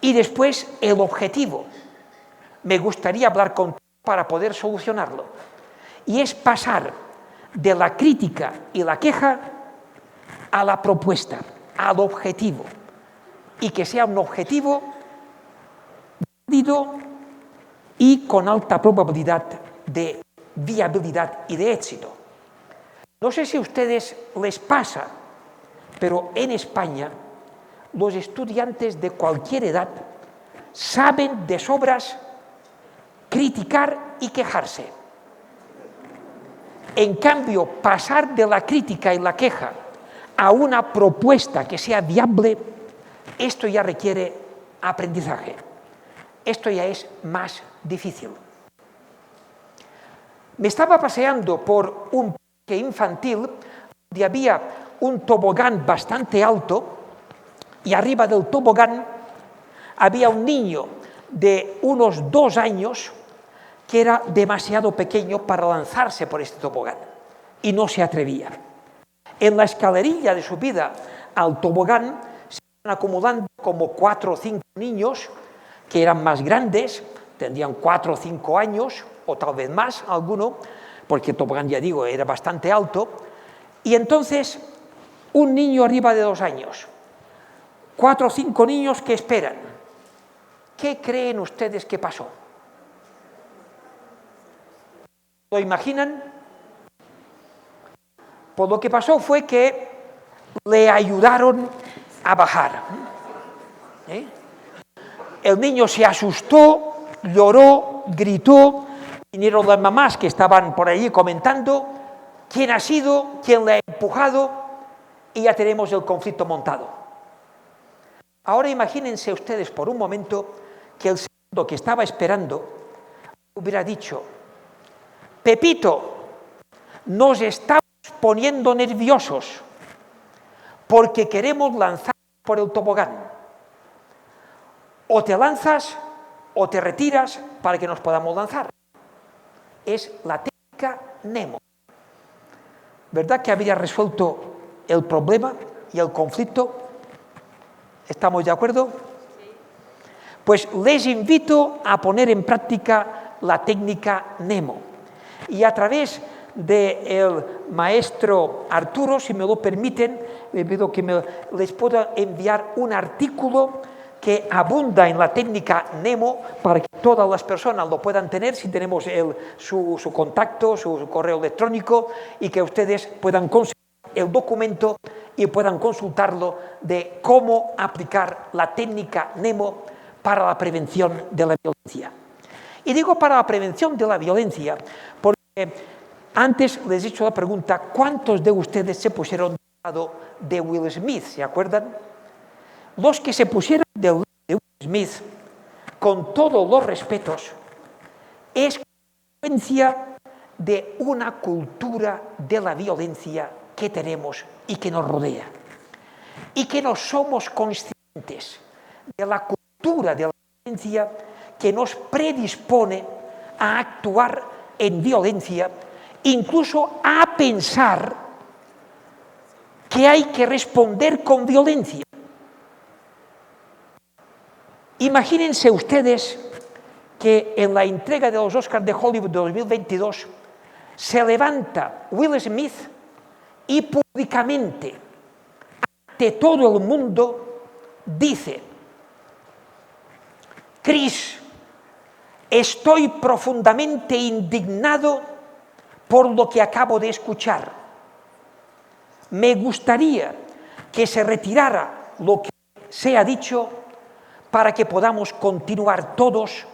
Y después el objetivo. me gustaría hablar contigo para poder solucionarlo. Y es pasar de la crítica y la queja a la propuesta, al objetivo. Y que sea un objetivo válido y con alta probabilidad de viabilidad y de éxito. No sé si a ustedes les pasa, pero en España los estudiantes de cualquier edad saben de sobras criticar y quejarse. En cambio, pasar de la crítica y la queja a una propuesta que sea viable, esto ya requiere aprendizaje. Esto ya es más difícil. Me estaba paseando por un parque infantil donde había un tobogán bastante alto y arriba del tobogán había un niño de unos 2 años que era demasiado pequeño para lanzarse por este tobogán y no se atrevía. En la escalerilla de subida al tobogán se iban acumulando como 4 o 5 niños que eran más grandes, tendrían 4 o 5 años, o tal vez más alguno, porque el tobogán, ya digo, era bastante alto, y entonces un niño arriba de 2 años, 4 o 5 niños que esperan. ¿Qué creen ustedes que pasó? ¿Lo imaginan? Pues lo que pasó fue que le ayudaron a bajar. El niño se asustó, lloró, gritó, vinieron las mamás que estaban por allí comentando quién ha sido, quién le ha empujado, y ya tenemos el conflicto montado. Ahora imagínense ustedes por un momento que el segundo que estaba esperando hubiera dicho: Pepito, nos estamos poniendo nerviosos porque queremos lanzar por el tobogán. O te lanzas o te retiras para que nos podamos lanzar. Es la técnica Nemo. ¿Verdad que habría resuelto el problema y el conflicto? ¿Estamos de acuerdo? Pues les invito a poner en práctica la técnica Nemo. Y a través del maestro Arturo, si me lo permiten, les pido que les pueda enviar un artículo que abunda en la técnica Nemo para que todas las personas lo puedan tener, si tenemos su contacto, su correo electrónico, y que ustedes puedan conseguir el documento y puedan consultarlo de cómo aplicar la técnica Nemo para la prevención de la violencia. Y digo para la prevención de la violencia porque antes les he hecho la pregunta: ¿cuántos de ustedes se pusieron del lado de Will Smith? ¿Se acuerdan? Los que se pusieron del lado de Will Smith, con todos los respetos, es consecuencia de una cultura de la violencia que tenemos y que nos rodea. Y que no somos conscientes de la cultura de la violencia que nos predispone a actuar en violencia, incluso a pensar que hay que responder con violencia. Imagínense ustedes que en la entrega de los Oscars de Hollywood de 2022 se levanta Will Smith y públicamente, ante todo el mundo, dice: Chris, estoy profundamente indignado por lo que acabo de escuchar. Me gustaría que se retirara lo que se ha dicho para que podamos continuar todos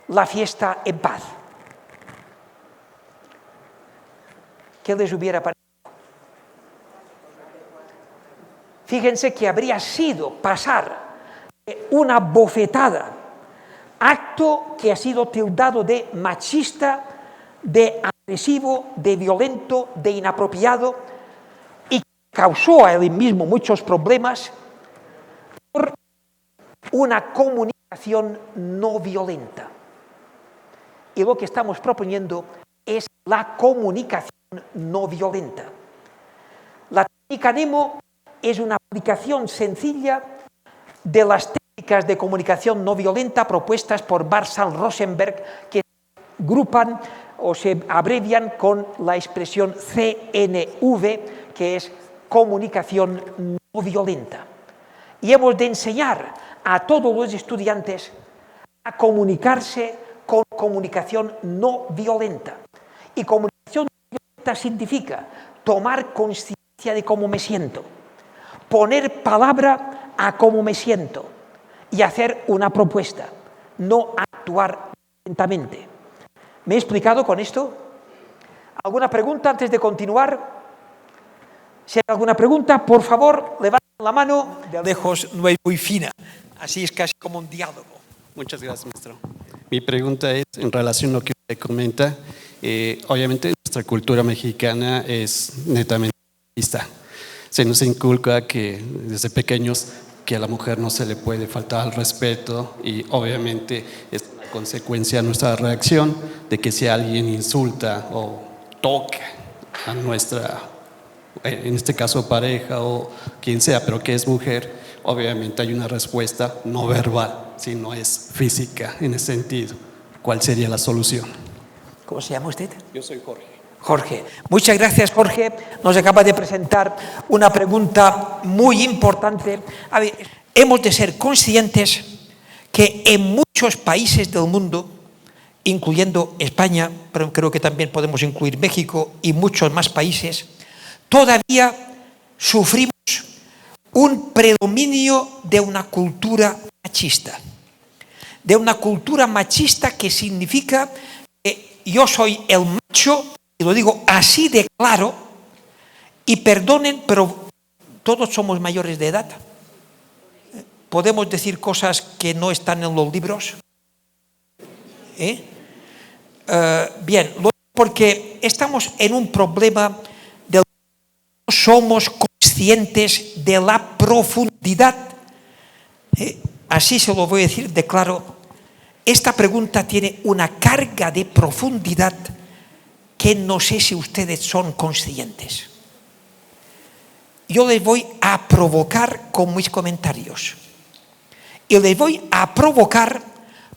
la fiesta en paz. ¿Qué les hubiera parecido? Fíjense que habría sido pasar una bofetada, acto que ha sido tildado de machista, de agresivo, de violento, de inapropiado, y causó a él mismo muchos problemas por una comunicación no violenta. Y lo que estamos proponiendo es la comunicación no violenta. La técnica Nemo es una aplicación sencilla de las técnicas técnicas de comunicación no violenta propuestas por Marshall Rosenberg, que se agrupan o se abrevian con la expresión CNV, que es comunicación no violenta. Y hemos de enseñar a todos los estudiantes a comunicarse con comunicación no violenta. Y comunicación no violenta significa tomar conciencia de cómo me siento, poner palabra a cómo me siento y hacer una propuesta, no actuar violentamente. ¿Me he explicado con esto? ¿Alguna pregunta antes de continuar? Si hay alguna pregunta, por favor, levanten la mano. De lejos no es muy fina, así es casi como un diálogo. Muchas gracias, maestro. Mi pregunta es en relación a lo que usted comenta. Obviamente nuestra cultura mexicana es netamente machista. Se nos inculca que desde pequeños que a la mujer no se le puede faltar al respeto y obviamente es una consecuencia de nuestra reacción de que si alguien insulta o toca a nuestra, en este caso pareja o quien sea, pero que es mujer, obviamente hay una respuesta no verbal, si no es física en ese sentido. ¿Cuál sería la solución? ¿Cómo se llama usted? Yo soy Jorge. Jorge. Muchas gracias, Jorge. Nos acaba de presentar una pregunta muy importante. A ver, hemos de ser conscientes que en muchos países del mundo, incluyendo España, pero creo que también podemos incluir México y muchos más países, todavía sufrimos un predominio de una cultura machista. De una cultura machista que significa que yo soy el macho, y lo digo así de claro, y perdonen, pero todos somos mayores de edad. ¿Podemos decir cosas que no están en los libros? Bien, porque estamos en un problema de no somos conscientes de la profundidad. Así se lo voy a decir de claro. Esta pregunta tiene una carga de profundidad que no sé si ustedes son conscientes. Yo les voy a provocar con mis comentarios. Y les voy a provocar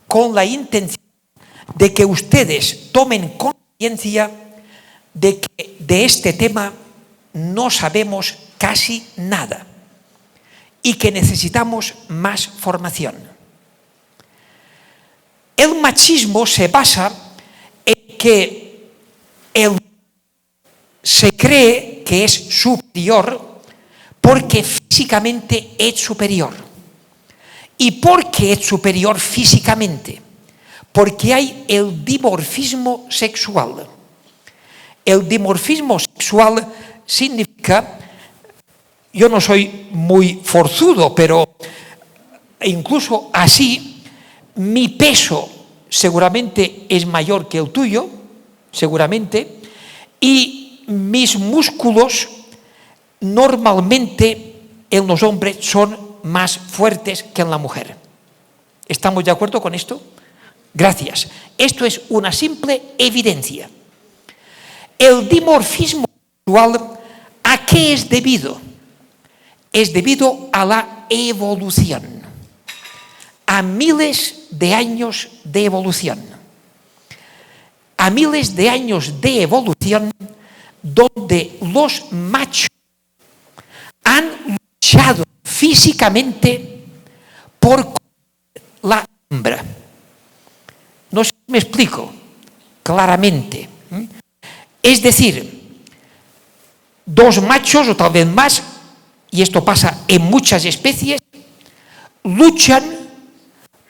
con la intención de que ustedes tomen conciencia de que de este tema no sabemos casi nada y que necesitamos más formación. El machismo se basa en que se cree que es superior porque físicamente es superior. ¿Y por qué es superior físicamente? Porque hay el dimorfismo sexual. El dimorfismo sexual significa, yo no soy muy forzudo, pero incluso así, mi peso seguramente es mayor que el tuyo, seguramente, y mis músculos normalmente en los hombres son más fuertes que en la mujer. ¿Estamos de acuerdo con esto? Gracias. Esto es una simple evidencia. El dimorfismo sexual, ¿a qué es debido? Es debido a la evolución, a miles de años de evolución. A miles de años de evolución donde los machos han luchado físicamente por la hembra. No sé si me explico claramente. Es decir, dos machos o tal vez más, y esto pasa en muchas especies, luchan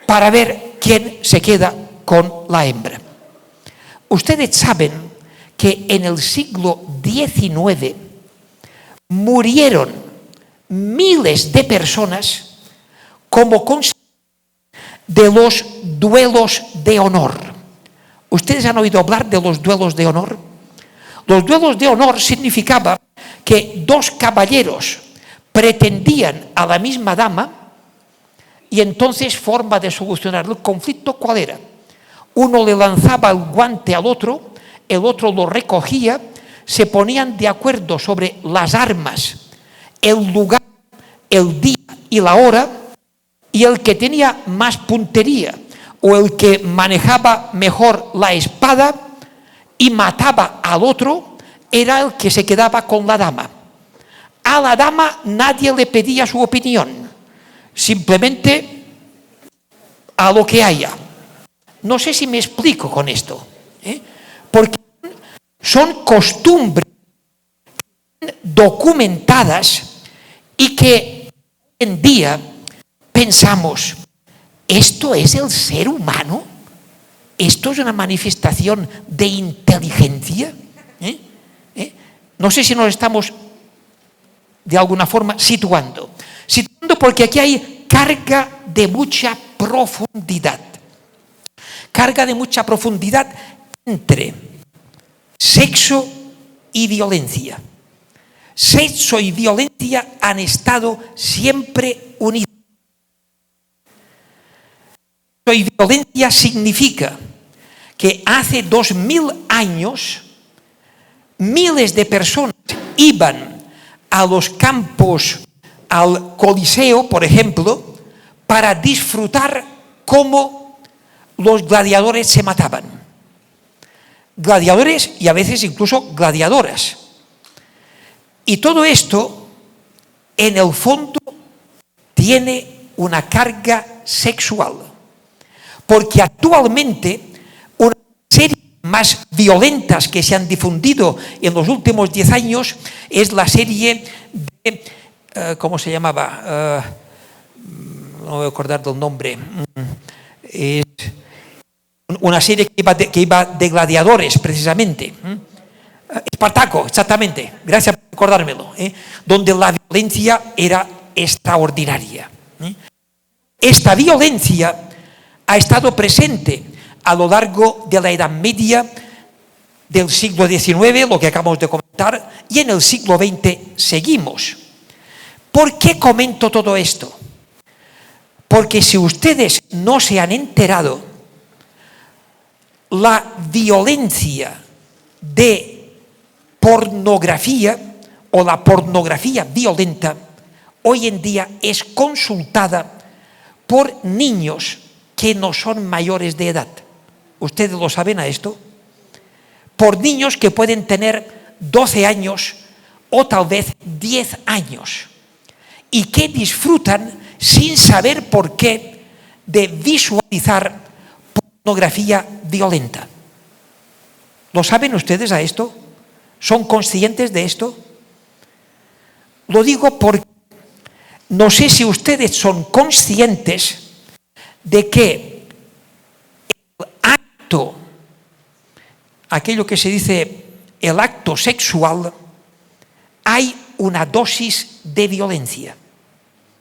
para ver quién se queda con la hembra. Ustedes saben que en el siglo XIX murieron miles de personas como consecuencia de los duelos de honor. ¿Ustedes han oído hablar de los duelos de honor? Los duelos de honor significaba que dos caballeros pretendían a la misma dama y entonces forma de solucionar el conflicto, ¿cuál era? Uno le lanzaba el guante al otro, el otro lo recogía, se ponían de acuerdo sobre las armas, el lugar, el día y la hora, y el que tenía más puntería o el que manejaba mejor la espada y mataba al otro era el que se quedaba con la dama. A la dama nadie le pedía su opinión, simplemente a lo que haya. No sé si me explico con esto, porque son costumbres documentadas y que hoy en día pensamos, ¿esto es el ser humano? ¿Esto es una manifestación de inteligencia? No sé si nos estamos de alguna forma situando porque aquí hay carga de mucha profundidad. Carga de mucha profundidad entre sexo y violencia. Sexo y violencia han estado siempre unidos. Sexo y violencia significa que hace 2000 años miles de personas iban a los campos, al Coliseo, por ejemplo, para disfrutar cómo los gladiadores se mataban. Gladiadores y a veces incluso gladiadoras. Y todo esto, en el fondo, tiene una carga sexual. Porque actualmente, una serie más violentas que se han difundido en los últimos 10 años es la serie de, ¿cómo se llamaba? No me voy a acordar del nombre. Es una serie que iba de gladiadores, precisamente. Espartaco, exactamente. Gracias por recordármelo. Donde la violencia era extraordinaria. Esta violencia ha estado presente a lo largo de la Edad Media, del siglo XIX, lo que acabamos de comentar, y en el siglo XX seguimos. ¿Por qué comento todo esto? Porque si ustedes no se han enterado, la violencia de pornografía o la pornografía violenta hoy en día es consultada por niños que no son mayores de edad. ¿Ustedes lo saben a esto? Por niños que pueden tener 12 años o tal vez 10 años y que disfrutan sin saber por qué de visualizar pornografía violenta. ¿Lo saben ustedes a esto? ¿Son conscientes de esto? Lo digo porque no sé si ustedes son conscientes de que el acto, aquello que se dice el acto sexual, hay una dosis de violencia,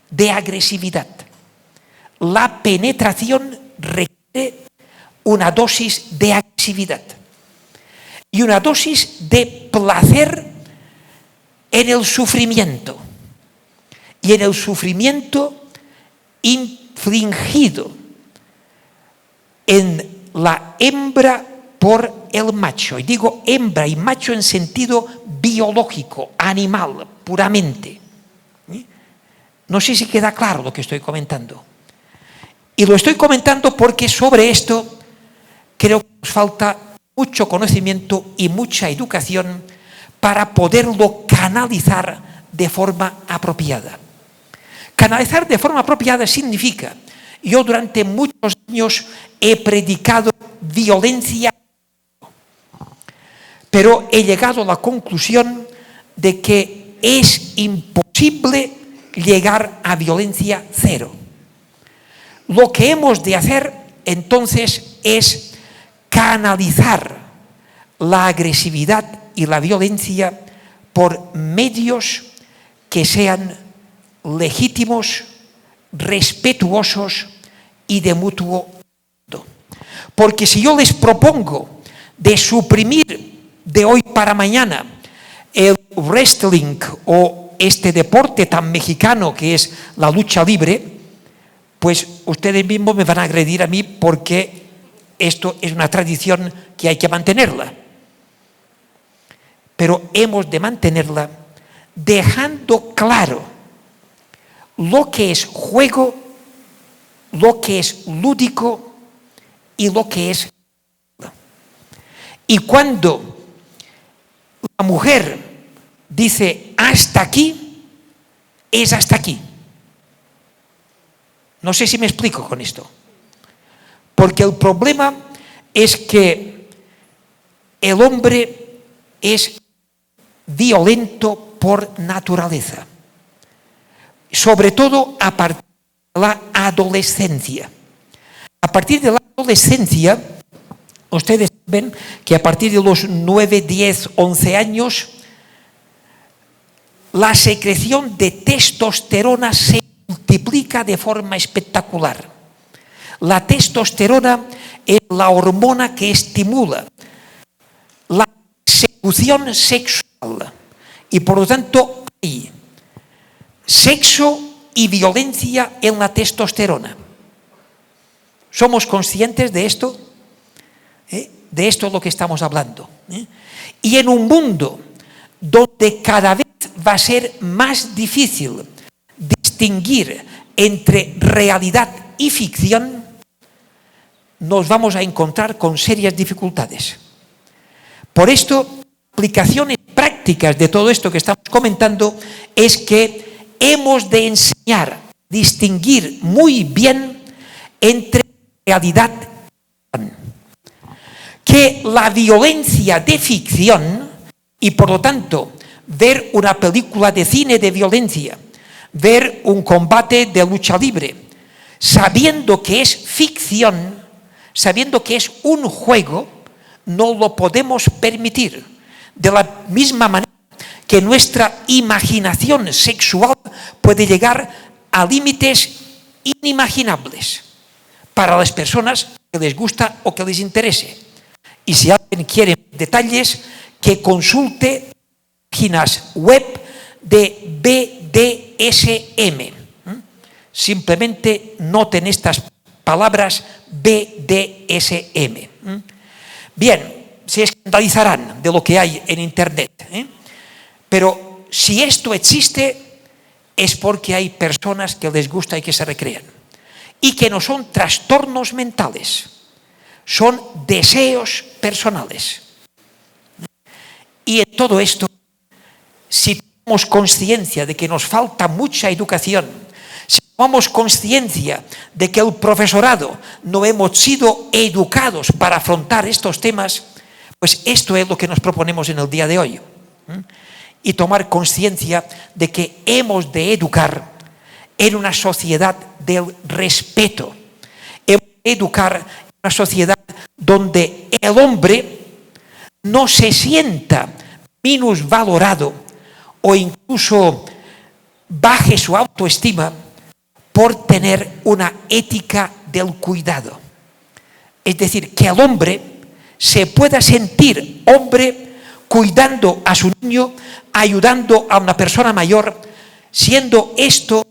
de agresividad. La penetración requiere una dosis de agresividad y una dosis de placer en el sufrimiento y en el sufrimiento infligido en la hembra por el macho. Y digo hembra y macho en sentido biológico, animal, puramente. No sé si queda claro lo que estoy comentando. Y lo estoy comentando porque sobre esto creo que nos falta mucho conocimiento y mucha educación para poderlo canalizar de forma apropiada. Canalizar de forma apropiada significa, yo durante muchos años he predicado violencia, pero he llegado a la conclusión de que es imposible llegar a violencia cero. Lo que hemos de hacer entonces es canalizar la agresividad y la violencia por medios que sean legítimos, respetuosos y de mutuo respeto. Porque si yo les propongo de suprimir de hoy para mañana el wrestling o este deporte tan mexicano que es la lucha libre, pues ustedes mismos me van a agredir a mí porque esto es una tradición que hay que mantenerla. Pero hemos de mantenerla dejando claro lo que es juego lo que es lúdico y lo que es. Y cuando la mujer dice hasta aquí, es hasta aquí. No sé si me explico con esto. Porque el problema es que el hombre es violento por naturaleza, sobre todo a partir de la adolescencia. A partir de la adolescencia, ustedes ven que a partir de los 9, 10, 11 años, la secreción de testosterona se multiplica de forma espectacular. La testosterona es la hormona que estimula la seducción sexual y por lo tanto hay sexo y violencia en la testosterona. ¿Somos conscientes de esto? De esto es lo que estamos hablando. Y en un mundo donde cada vez va a ser más difícil distinguir entre realidad y ficción, nos vamos a encontrar con serias dificultades. Por esto, aplicaciones prácticas de todo esto que estamos comentando es que hemos de enseñar a distinguir muy bien entre realidad y ficción. Que la violencia de ficción, y por lo tanto ver una película de cine de violencia, ver un combate de lucha libre, sabiendo que es ficción, sabiendo que es un juego, no lo podemos permitir. De la misma manera que nuestra imaginación sexual puede llegar a límites inimaginables para las personas que les gusta o que les interese. Y si alguien quiere detalles, que consulte páginas web de BDSM. Simplemente noten estas palabras BDSM. Bien, se escandalizarán de lo que hay en Internet. Pero si esto existe, es porque hay personas que les gusta y que se recrean. Y que no son trastornos mentales, son deseos personales. Y en todo esto, si tenemos conciencia de que nos falta mucha educación, si tomamos conciencia de que el profesorado no hemos sido educados para afrontar estos temas, pues esto es lo que nos proponemos en el día de hoy. Y tomar conciencia de que hemos de educar en una sociedad del respeto. Hemos de educar en una sociedad donde el hombre no se sienta minusvalorado o incluso baje su autoestima por tener una ética del cuidado. Es decir, que el hombre se pueda sentir hombre cuidando a su niño, ayudando a una persona mayor, siendo esto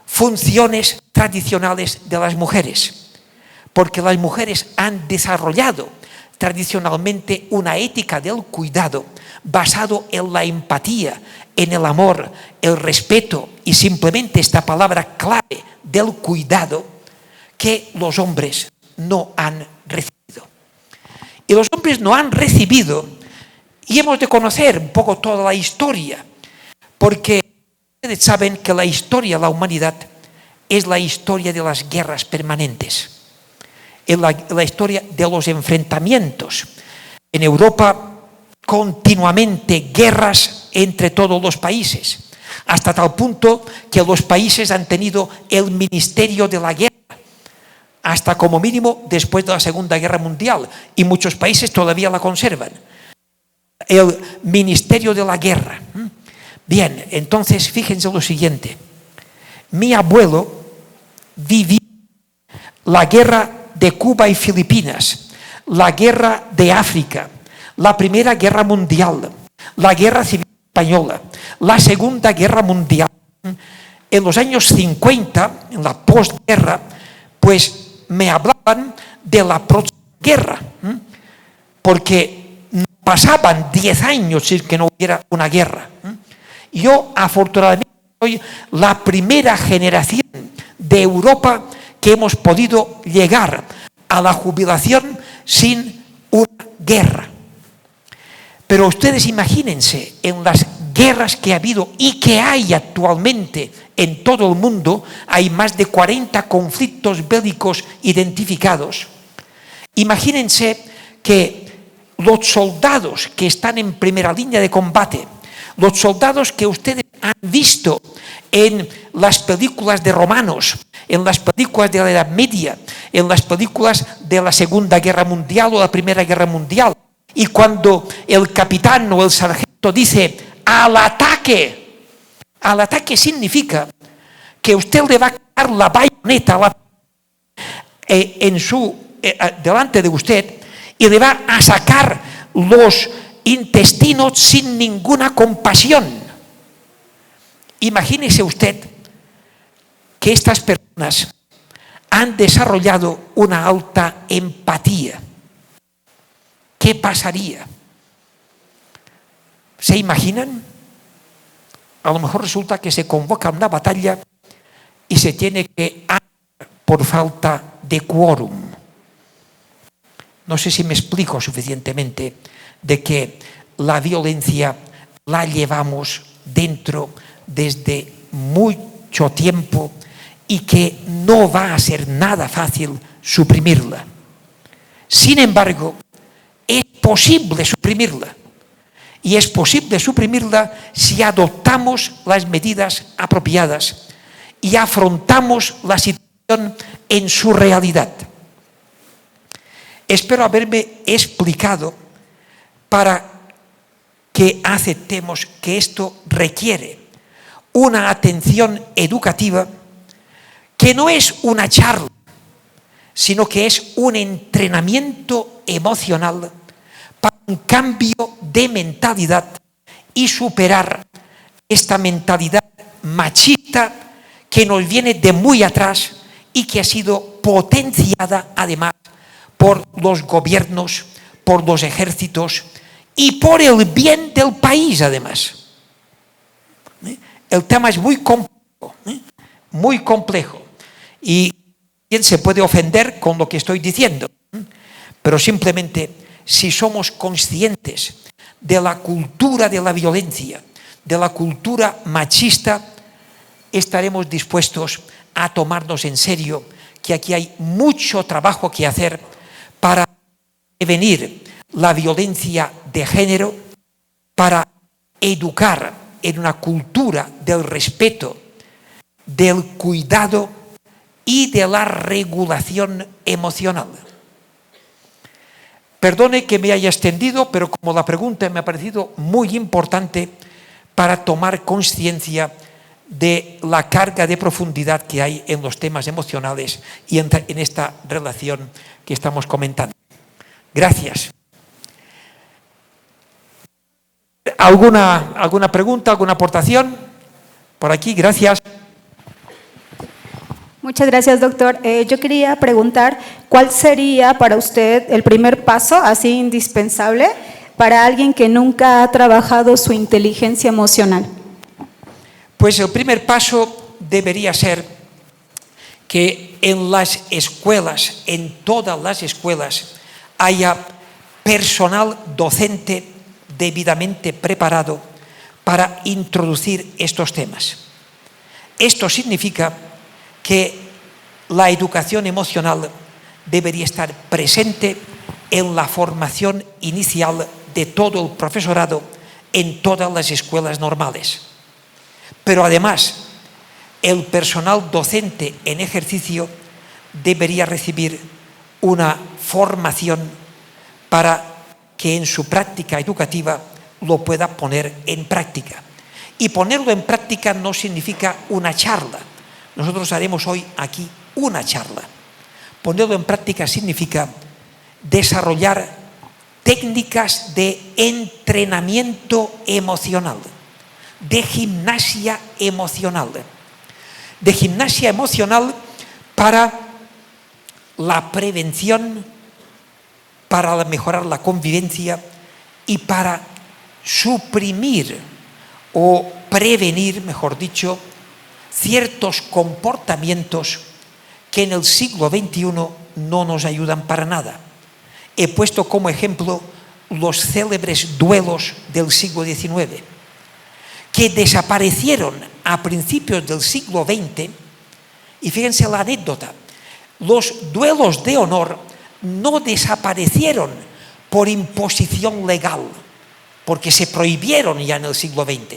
funciones tradicionales de las mujeres. Porque las mujeres han desarrollado tradicionalmente una ética del cuidado basado en la empatía, en el amor, el respeto y simplemente esta palabra clave del cuidado que los hombres no han recibido. Y los hombres no han recibido, y hemos de conocer un poco toda la historia, porque ustedes saben que la historia de la humanidad es la historia de las guerras permanentes. En la historia de los enfrentamientos. En Europa, continuamente guerras entre todos los países, hasta tal punto que los países han tenido el Ministerio de la Guerra, hasta como mínimo después de la Segunda Guerra Mundial, y muchos países todavía la conservan. El Ministerio de la Guerra. Bien, entonces fíjense lo siguiente. Mi abuelo vivió la guerra de Cuba y Filipinas, la guerra de África, la Primera Guerra Mundial, la Guerra Civil Española, la Segunda Guerra Mundial. En los años 50, en la posguerra, pues me hablaban de la próxima guerra, porque no pasaban 10 años sin que no hubiera una guerra. Yo, afortunadamente, soy la primera generación de Europa que hemos podido llegar a la jubilación sin una guerra. Pero ustedes imagínense en las guerras que ha habido y que hay actualmente en todo el mundo, hay más de 40 conflictos bélicos identificados. Imagínense que los soldados que están en primera línea de combate, los soldados que ustedes han visto en las películas de romanos, en las películas de la Edad Media, en las películas de la Segunda Guerra Mundial o la Primera Guerra Mundial, y cuando el capitán o el sargento dice ¡al ataque! Al ataque significa que usted le va a quitar la bayoneta delante de usted y le va a sacar los intestinos sin ninguna compasión. Imagínese usted que estas personas han desarrollado una alta empatía. ¿Qué pasaría? ¿Se imaginan? A lo mejor resulta que se convoca una batalla y se tiene que anular por falta de quórum. No sé si me explico suficientemente de que la violencia la llevamos dentro desde mucho tiempo y que no va a ser nada fácil suprimirla. Sin embargo, es posible suprimirla. Y es posible suprimirla si adoptamos las medidas apropiadas y afrontamos la situación en su realidad. Espero haberme explicado para que aceptemos que esto requiere una atención educativa que no es una charla, sino que es un entrenamiento emocional para un cambio de mentalidad y superar esta mentalidad machista que nos viene de muy atrás y que ha sido potenciada además por los gobiernos, por los ejércitos y por el bien del país además. El tema es muy complejo, muy complejo. Y ¿quién se puede ofender con lo que estoy diciendo? Pero simplemente, si somos conscientes de la cultura de la violencia, de la cultura machista, estaremos dispuestos a tomarnos en serio que aquí hay mucho trabajo que hacer para prevenir la violencia de género, para educar en una cultura del respeto, del cuidado y de la regulación emocional. Perdone que me haya extendido, pero como la pregunta me ha parecido muy importante para tomar conciencia de la carga de profundidad que hay en los temas emocionales y en esta relación que estamos comentando. Gracias. ¿Alguna pregunta, alguna aportación? Por aquí, gracias. Muchas gracias, doctor. Yo quería preguntar, ¿cuál sería para usted el primer paso, así indispensable, para alguien que nunca ha trabajado su inteligencia emocional? Pues el primer paso debería ser que en las escuelas, en todas las escuelas, haya personal docente debidamente preparado para introducir estos temas. Esto significa que la educación emocional debería estar presente en la formación inicial de todo el profesorado en todas las escuelas normales. Pero además, el personal docente en ejercicio debería recibir una formación para que en su práctica educativa lo pueda poner en práctica. Y ponerlo en práctica no significa una charla. Nosotros haremos hoy aquí una charla. Ponerlo en práctica significa desarrollar técnicas de entrenamiento emocional, de gimnasia emocional, para la prevención, para mejorar la convivencia y para suprimir o prevenir, mejor dicho, ciertos comportamientos que en el siglo XXI no nos ayudan para nada. He puesto como ejemplo los célebres duelos del siglo XIX, que desaparecieron a principios del siglo XX, y fíjense la anécdota, los duelos de honor no desaparecieron por imposición legal, porque se prohibieron ya en el siglo XX,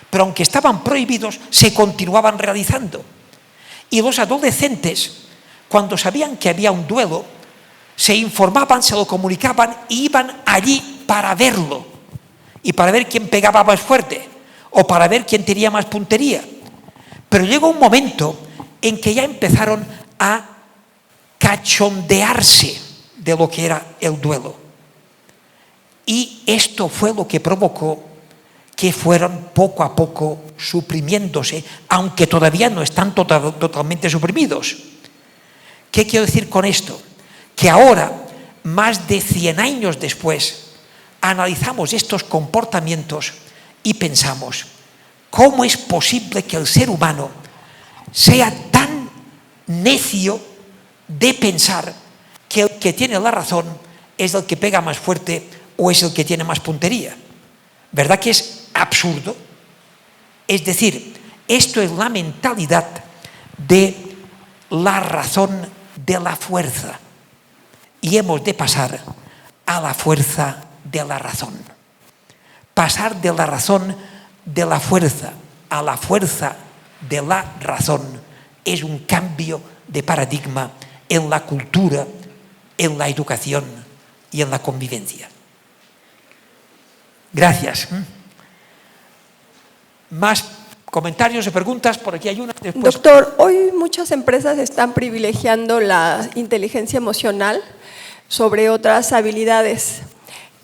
pero aunque estaban prohibidos, se continuaban realizando. Y los adolescentes, cuando sabían que había un duelo, se informaban, se lo comunicaban y iban allí para verlo, y para ver quién pegaba más fuerte, o para ver quién tenía más puntería. Pero llegó un momento en que ya empezaron a cachondearse de lo que era el duelo. Y esto fue lo que provocó que fueran poco a poco suprimiéndose, aunque todavía no están totalmente suprimidos. ¿Qué quiero decir con esto? Que ahora, más de 100 años después, analizamos estos comportamientos y pensamos, ¿cómo es posible que el ser humano sea tan necio de pensar que el que tiene la razón es el que pega más fuerte o es el que tiene más puntería? ¿Verdad que es absurdo? Es decir, esto es la mentalidad de la razón de la fuerza, y hemos de pasar a la fuerza de la razón. Pasar de la razón de la fuerza a la fuerza de la razón es un cambio de paradigma en la cultura, en la educación y en la convivencia. Gracias. ¿Más comentarios o preguntas? Por aquí hay una. Después. Doctor, hoy muchas empresas están privilegiando la inteligencia emocional sobre otras habilidades.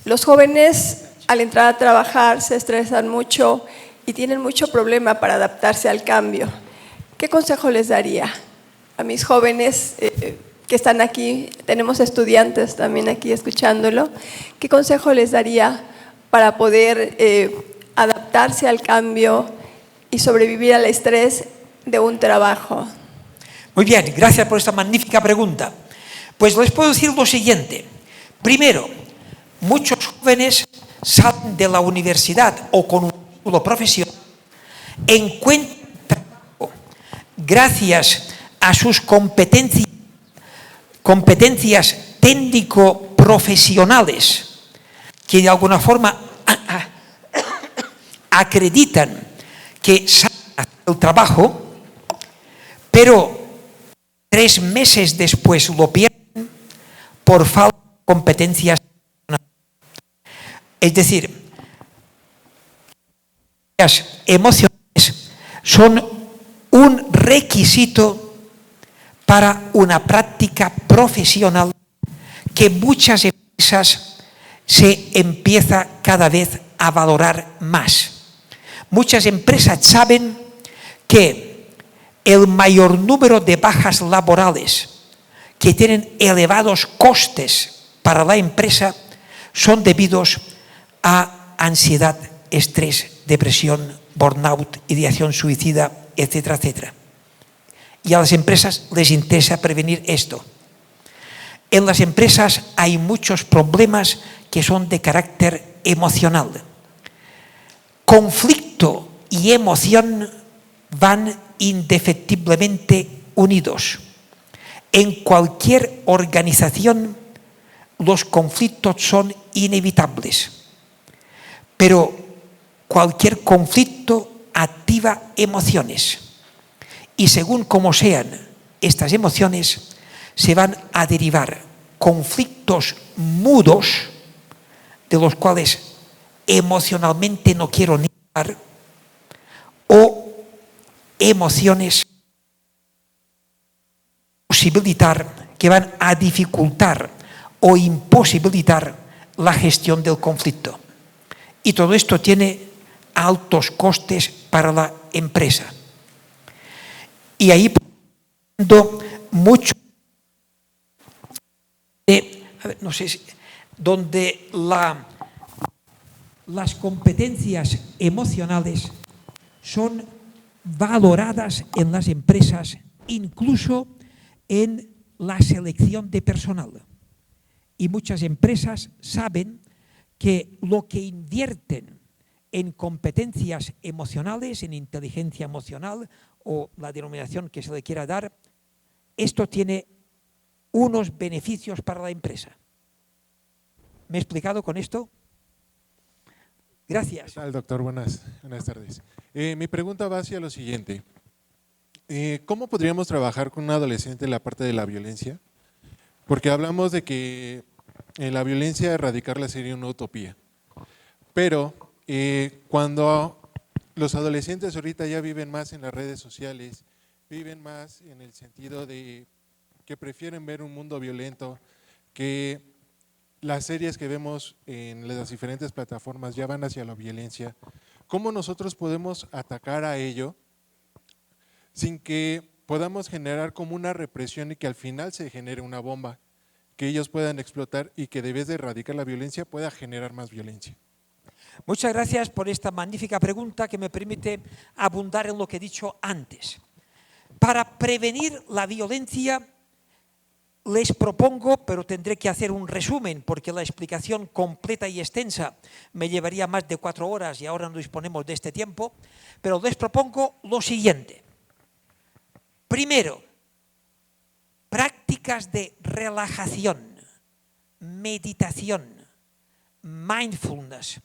Los jóvenes al entrar a trabajar se estresan mucho y tienen mucho problema para adaptarse al cambio. ¿Qué consejo les daría a mis jóvenes que están aquí? Tenemos estudiantes también aquí escuchándolo. ¿Qué consejo les daría para poder adaptarse al cambio y sobrevivir al estrés de un trabajo? Muy bien, gracias por esta magnífica pregunta. Pues les puedo decir lo siguiente. Primero, muchos jóvenes salen de la universidad o con un título profesional, encuentran trabajo gracias a sus competencias técnico-profesionales, que de alguna forma acreditan que saben hacer el trabajo, pero 3 meses después lo pierden por falta de competencias. Es decir, las emociones son un requisito para una práctica profesional que muchas empresas se empieza cada vez a valorar más. Muchas empresas saben que el mayor número de bajas laborales que tienen elevados costes para la empresa son debidos a ansiedad, estrés, depresión, burnout, ideación suicida, etcétera, etcétera. Y a las empresas les interesa prevenir esto. En las empresas hay muchos problemas que son de carácter emocional. Conflicto y emoción van indefectiblemente unidos. En cualquier organización los conflictos son inevitables, pero cualquier conflicto activa emociones, y según como sean estas emociones se van a derivar conflictos mudos de los cuales emocionalmente no quiero ni hablar, o emociones que van a dificultar o imposibilitar la gestión del conflicto. Y todo esto tiene altos costes para la empresa. Y ahí mucho donde las competencias emocionales son valoradas en las empresas, incluso en la selección de personal. Y muchas empresas saben que lo que invierten en competencias emocionales, en inteligencia emocional o la denominación que se le quiera dar, esto tiene unos beneficios para la empresa. ¿Me he explicado con esto? Gracias. ¿Qué tal, doctor? Buenas tardes. Mi pregunta va hacia lo siguiente. ¿Cómo podríamos trabajar con un adolescente en la parte de la violencia? Porque hablamos de que la violencia, erradicarla sería una utopía. Pero cuando los adolescentes ahorita ya viven más en las redes sociales, viven más en el sentido de que prefieren ver un mundo violento, que las series que vemos en las diferentes plataformas ya van hacia la violencia, ¿cómo nosotros podemos atacar a ello sin que podamos generar como una represión y que al final se genere una bomba que ellos puedan explotar y que en vez de erradicar la violencia pueda generar más violencia? Muchas gracias por esta magnífica pregunta que me permite abundar en lo que he dicho antes. Para prevenir la violencia, les propongo, pero tendré que hacer un resumen porque la explicación completa y extensa me llevaría más de 4 horas y ahora no disponemos de este tiempo, pero les propongo lo siguiente. Primero, prácticas de relajación, meditación, mindfulness,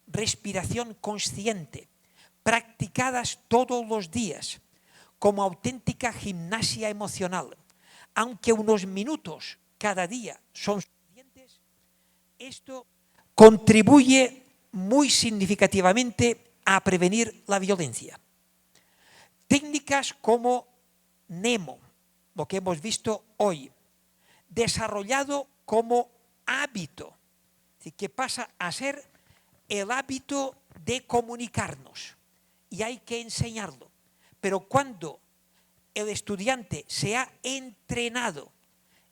respiración consciente, practicadas todos los días como auténtica gimnasia emocional. Aunque unos minutos cada día son suficientes, esto contribuye muy significativamente a prevenir la violencia. Técnicas como NEMO, lo que hemos visto hoy, desarrollado como hábito, es decir, que pasa a ser el hábito de comunicarnos y hay que enseñarlo. Pero cuando el estudiante se ha entrenado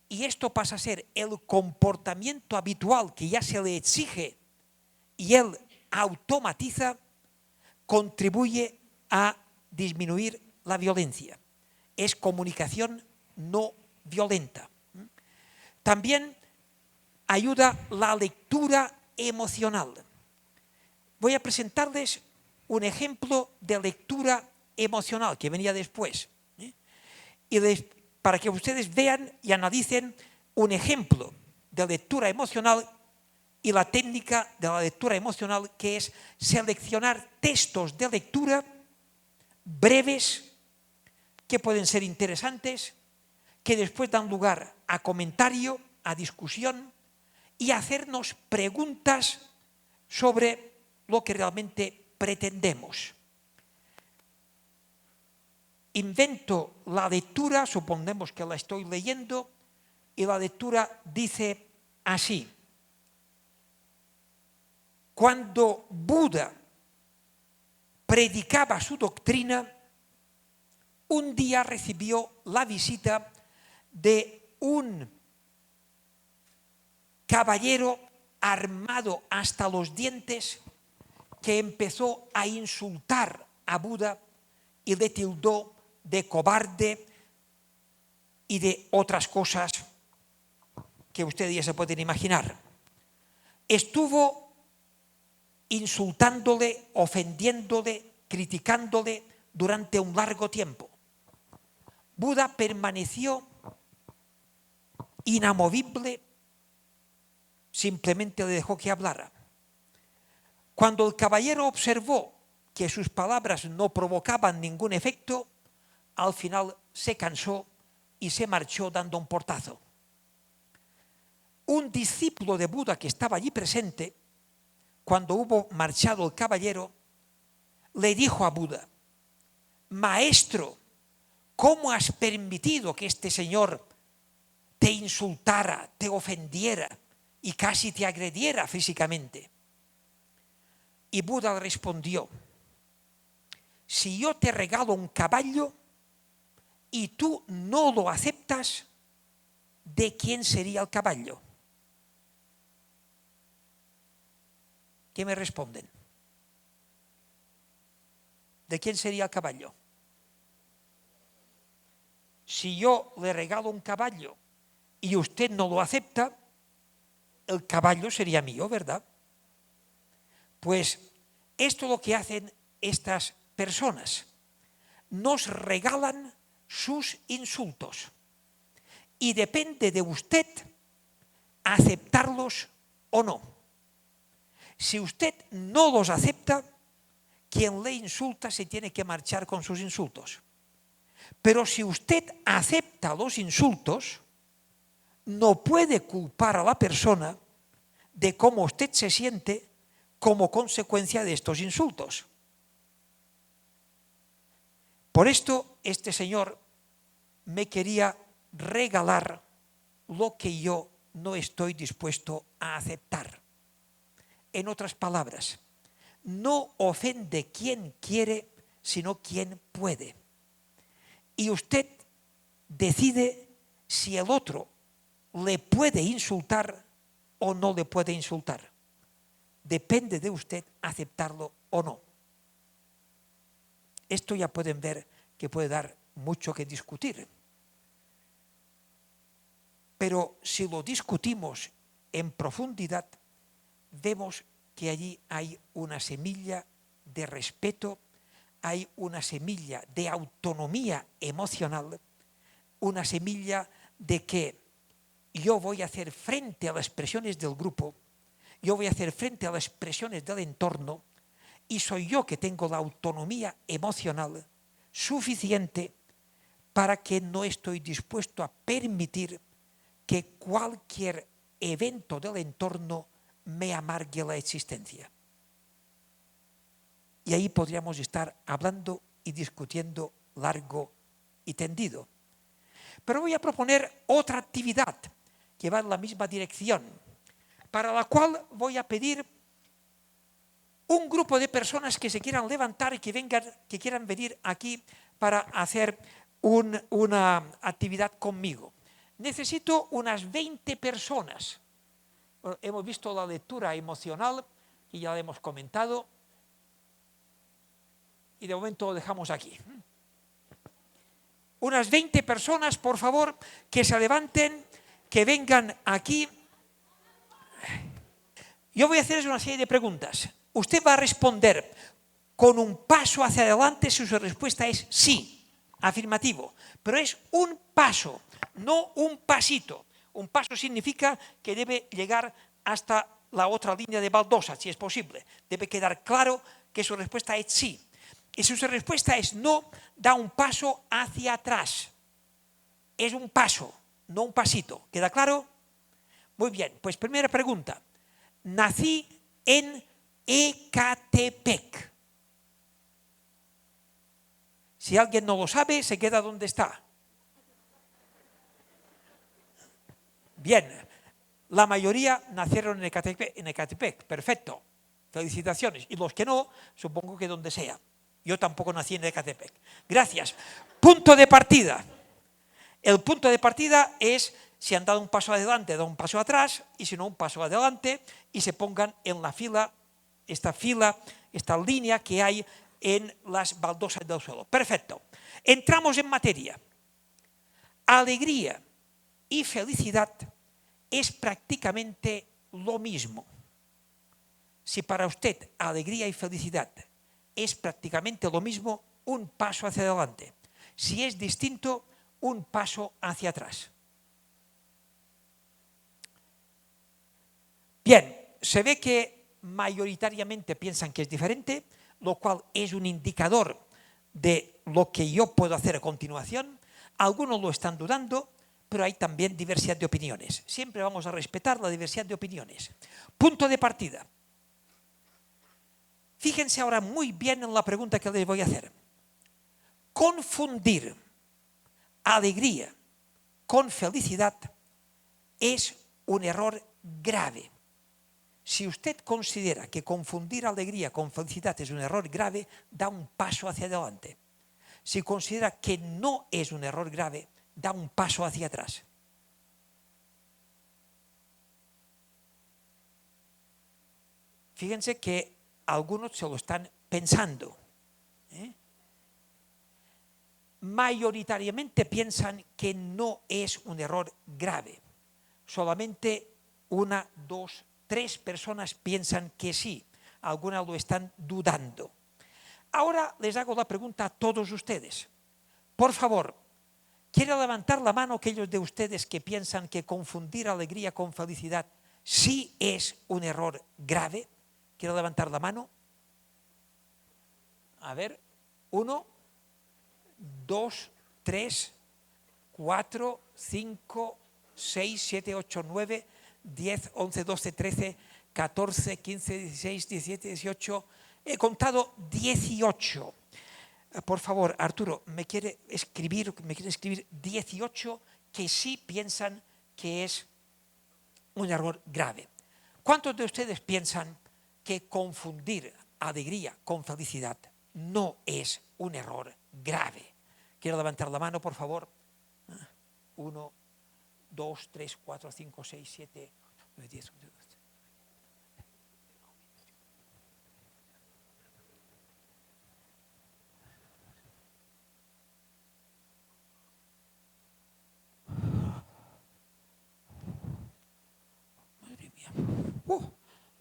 y esto pasa a ser el comportamiento habitual que ya se le exige y él automatiza, contribuye a disminuir la violencia. Es comunicación no violenta. También ayuda la lectura emocional. Voy a presentarles un ejemplo de lectura emocional que venía después. Y para que ustedes vean y analicen un ejemplo de lectura emocional y la técnica de la lectura emocional, que es seleccionar textos de lectura breves, que pueden ser interesantes, que después dan lugar a comentario, a discusión y hacernos preguntas sobre lo que realmente pretendemos. Invento la lectura, suponemos que la estoy leyendo, y la lectura dice así: cuando Buda predicaba su doctrina, un día recibió la visita de un caballero armado hasta los dientes que empezó a insultar a Buda y le tildó de cobarde y de otras cosas que ustedes ya se pueden imaginar. Estuvo insultándole, ofendiéndole, criticándole durante un largo tiempo. Buda permaneció inamovible, simplemente le dejó que hablara. Cuando el caballero observó que sus palabras no provocaban ningún efecto, al final se cansó y se marchó dando un portazo. Un discípulo de Buda que estaba allí presente, cuando hubo marchado el caballero, le dijo a Buda: Maestro, ¿cómo has permitido que este señor te insultara, te ofendiera y casi te agrediera físicamente? Y Buda le respondió: si yo te regalo un caballo y tú no lo aceptas, ¿de quién sería el caballo? ¿Qué me responden? ¿De quién sería el caballo? Si yo le regalo un caballo y usted no lo acepta, el caballo sería mío, ¿verdad? Pues esto es lo que hacen estas personas. Nos regalan sus insultos y depende de usted aceptarlos o no. Si usted no los acepta, quien le insulta se tiene que marchar con sus insultos. Pero si usted acepta los insultos, no puede culpar a la persona de cómo usted se siente como consecuencia de estos insultos. Por esto, este señor me quería regalar lo que yo no estoy dispuesto a aceptar. En otras palabras, no ofende quien quiere, sino quien puede. Y usted decide si el otro le puede insultar o no le puede insultar. Depende de usted aceptarlo o no. Esto ya pueden ver que puede dar mucho que discutir. Pero si lo discutimos en profundidad, vemos que allí hay una semilla de respeto, hay una semilla de autonomía emocional, una semilla de que yo voy a hacer frente a las presiones del grupo, yo voy a hacer frente a las presiones del entorno y soy yo que tengo la autonomía emocional suficiente para que no estoy dispuesto a permitir que cualquier evento del entorno me amargue la existencia. Y ahí podríamos estar hablando y discutiendo largo y tendido. Pero voy a proponer otra actividad que va en la misma dirección, para la cual voy a pedir un grupo de personas que se quieran levantar y que quieran venir aquí para hacer una actividad conmigo. Necesito unas 20 personas. Bueno, hemos visto la lectura emocional y ya la hemos comentado. Y de momento lo dejamos aquí. Unas 20 personas, por favor, que se levanten, que vengan aquí. Yo voy a hacerles una serie de preguntas. Usted va a responder con un paso hacia adelante si su respuesta es sí, afirmativo. Pero es un paso, no un pasito. Un paso significa que debe llegar hasta la otra línea de baldosa, si es posible. Debe quedar claro que su respuesta es sí. Y si su respuesta es no, da un paso hacia atrás. Es un paso, no un pasito. ¿Queda claro? Muy bien, pues primera pregunta. Nací en Ecatepec. Si alguien no lo sabe, se queda donde está. Bien, la mayoría nacieron en Ecatepec. Perfecto. Felicitaciones. Y los que no, supongo que donde sea. Yo tampoco nací en Ecatepec. Gracias. Punto de partida. El punto de partida es si han dado un paso adelante, dan un paso atrás, y si no, un paso adelante, y se pongan en la fila, esta línea que hay en las baldosas del suelo. Perfecto. Entramos en materia. Alegría y felicidad es prácticamente lo mismo. Si para usted alegría y felicidad es prácticamente lo mismo, un paso hacia adelante. Si es distinto, un paso hacia atrás. Bien, se ve que mayoritariamente piensan que es diferente, lo cual es un indicador de lo que yo puedo hacer a continuación. Algunos lo están dudando, pero hay también diversidad de opiniones. Siempre vamos a respetar la diversidad de opiniones. Punto de partida. Fíjense ahora muy bien en la pregunta que les voy a hacer. Confundir alegría con felicidad es un error grave. Si usted considera que confundir alegría con felicidad es un error grave, da un paso hacia adelante. Si considera que no es un error grave, da un paso hacia atrás. Fíjense que algunos se lo están pensando. mayoritariamente piensan que no es un error grave. Solamente 1, 2, 3 personas piensan que sí. Algunas lo están dudando. Ahora les hago la pregunta a todos ustedes. Por favor, ¿quiere levantar la mano aquellos de ustedes que piensan que confundir alegría con felicidad sí es un error grave? ¿Quiere levantar la mano? A ver, 1, 2, 3, 4, 5, 6, 7, 8, 9, 10, 11, 12, 13, 14, 15, 16, 17, 18. He contado 18. Por favor, Arturo, ¿me quiere escribir 18 que sí piensan que es un error grave? ¿Cuántos de ustedes piensan que confundir alegría con felicidad no es un error grave? Quiero levantar la mano, por favor. 1, 2, 3, 4, 5, 6, 7, 9, 10, 11, 12. Madre mía.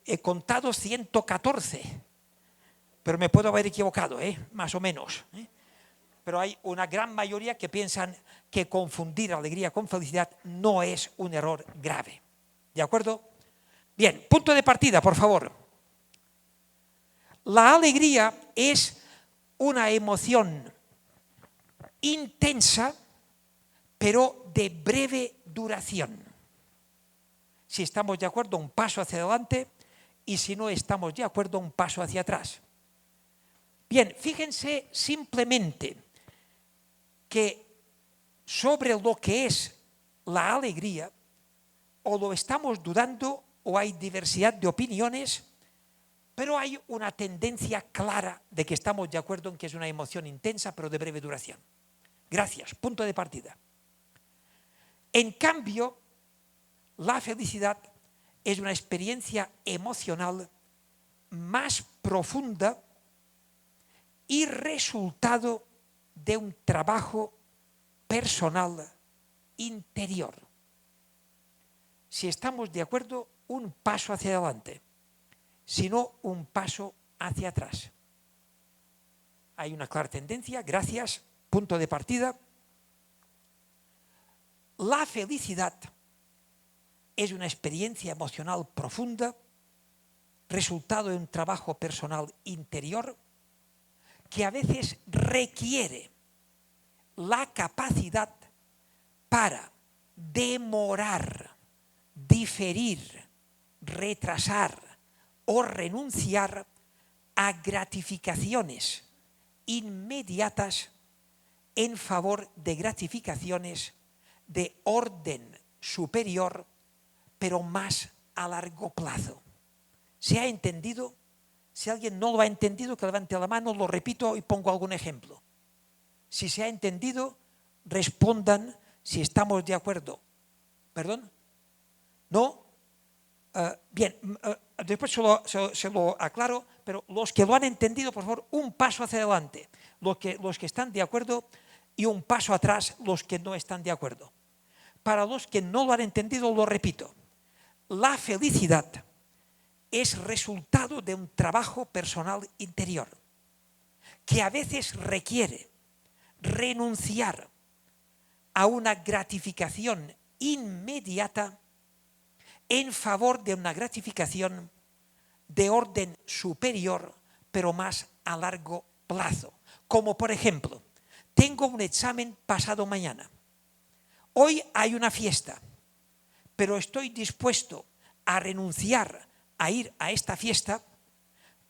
He contado 114, pero me puedo haber equivocado, más o menos. Pero hay una gran mayoría que piensan que confundir alegría con felicidad no es un error grave. ¿De acuerdo? Bien, punto de partida, por favor. La alegría es una emoción intensa, pero de breve duración. Si estamos de acuerdo, un paso hacia adelante, y si no estamos de acuerdo, un paso hacia atrás. Bien, fíjense simplemente que sobre lo que es la alegría, o lo estamos dudando o hay diversidad de opiniones, pero hay una tendencia clara de que estamos de acuerdo en que es una emoción intensa pero de breve duración. Gracias, punto de partida. En cambio, la felicidad es una experiencia emocional más profunda y resultado de un trabajo personal interior. Si estamos de acuerdo, un paso hacia adelante, si no, un paso hacia atrás. Hay una clara tendencia, gracias, punto de partida. La felicidad es una experiencia emocional profunda, resultado de un trabajo personal interior, que a veces requiere la capacidad para demorar, diferir, retrasar o renunciar a gratificaciones inmediatas en favor de gratificaciones de orden superior, pero más a largo plazo. ¿Se ha entendido? Si alguien no lo ha entendido, que levante la mano, lo repito y pongo algún ejemplo. Si se ha entendido, respondan si estamos de acuerdo. ¿Perdón? ¿No? Bien, después se lo aclaro, pero los que lo han entendido, por favor, un paso hacia adelante. Los que están de acuerdo y un paso atrás los que no están de acuerdo. Para los que no lo han entendido, lo repito. La felicidad es resultado de un trabajo personal interior que a veces requiere renunciar a una gratificación inmediata en favor de una gratificación de orden superior, pero más a largo plazo. Como por ejemplo, tengo un examen pasado mañana. Hoy hay una fiesta, pero estoy dispuesto a renunciar a ir a esta fiesta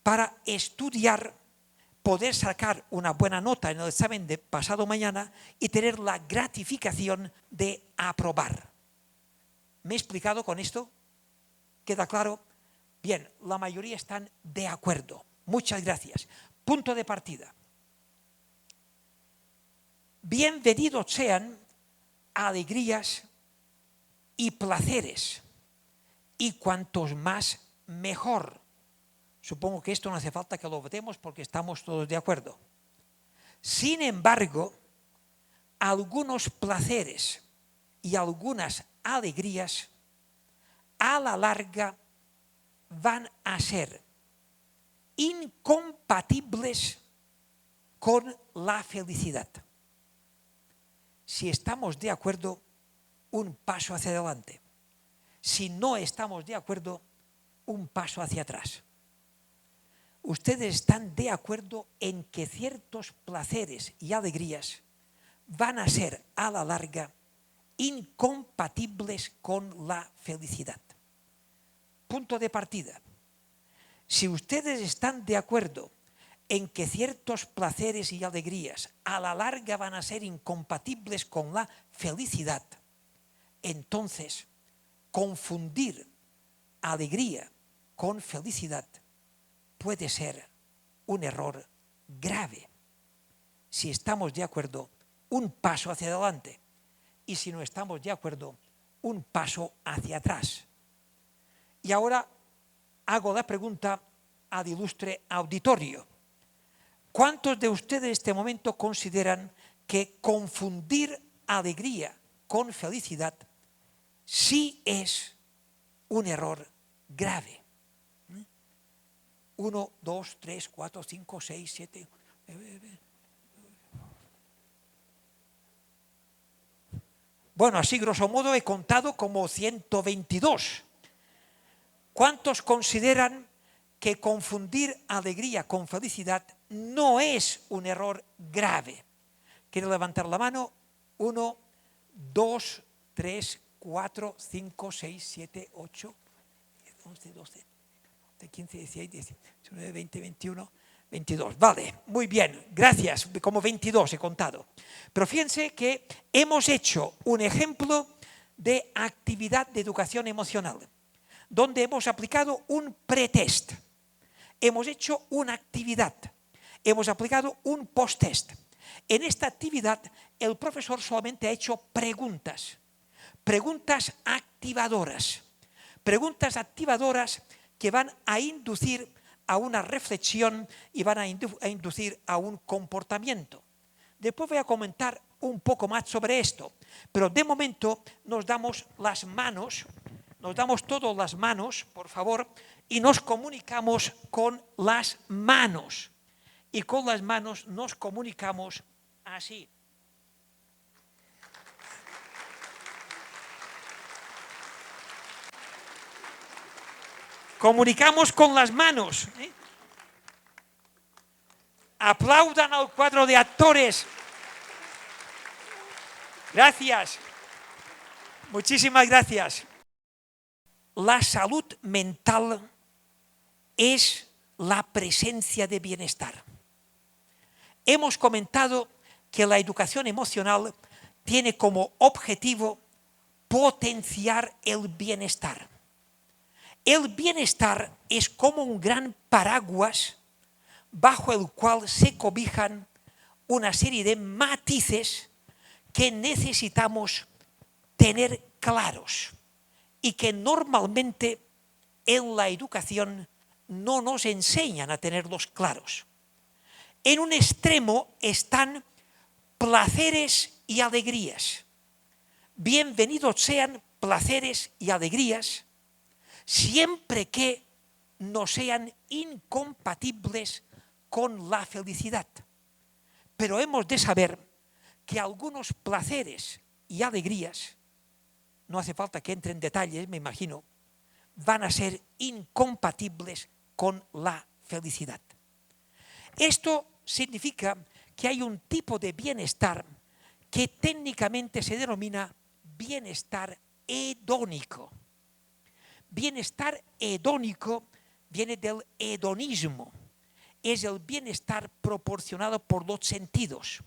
para estudiar, poder sacar una buena nota en el examen de pasado mañana y tener la gratificación de aprobar. ¿Me he explicado con esto? ¿Queda claro? Bien, la mayoría están de acuerdo. Muchas gracias. Punto de partida. Bienvenidos sean alegrías y placeres, y cuantos más mejor. Supongo que esto no hace falta que lo votemos porque estamos todos de acuerdo. Sin embargo, algunos placeres y algunas alegrías a la larga van a ser incompatibles con la felicidad. Si estamos de acuerdo, un paso hacia adelante. Si no estamos de acuerdo, un paso hacia atrás. Ustedes están de acuerdo en que ciertos placeres y alegrías van a ser a la larga incompatibles con la felicidad. Punto de partida. Si ustedes están de acuerdo en que ciertos placeres y alegrías a la larga van a ser incompatibles con la felicidad, entonces confundir alegría con felicidad puede ser un error grave. Si estamos de acuerdo, un paso hacia adelante. Y si no estamos de acuerdo, un paso hacia atrás. Y ahora hago la pregunta al ilustre auditorio. ¿Cuántos de ustedes en este momento consideran que confundir alegría con felicidad sí es un error grave? 1, 2, 3, 4, 5, 6, 7... Bueno, así grosso modo he contado como 122. ¿Cuántos consideran que confundir alegría con felicidad no es un error grave? ¿Quiere levantar la mano? 1, 2, 3, 4, 5, 6, 7, 8, 11, 12, 15, 16, 19, 20, 21, 22. Vale, muy bien, gracias. Como 22 he contado. Pero fíjense que hemos hecho un ejemplo de actividad de educación emocional, donde hemos aplicado un pretest. Hemos hecho una actividad, hemos aplicado un post-test. En esta actividad el profesor solamente ha hecho preguntas, preguntas activadoras que van a inducir a una reflexión y van a inducir a un comportamiento. Después voy a comentar un poco más sobre esto, pero de momento nos damos las manos, nos damos todas las manos, por favor, y nos comunicamos con las manos. Y con las manos nos comunicamos así. Comunicamos con las manos. Aplaudan al cuadro de actores. Gracias. Muchísimas gracias. La salud mental es la presencia de bienestar. Hemos comentado que la educación emocional tiene como objetivo potenciar el bienestar. El bienestar es como un gran paraguas bajo el cual se cobijan una serie de matices que necesitamos tener claros y que normalmente en la educación no nos enseñan a tenerlos claros. En un extremo están placeres y alegrías. Bienvenidos sean placeres y alegrías siempre que no sean incompatibles con la felicidad. Pero hemos de saber que algunos placeres y alegrías, no hace falta que entre en detalles, me imagino, van a ser incompatibles con la felicidad. Esto significa que hay un tipo de bienestar que técnicamente se denomina bienestar hedónico. Bienestar hedónico viene del hedonismo. Es el bienestar proporcionado por los sentidos.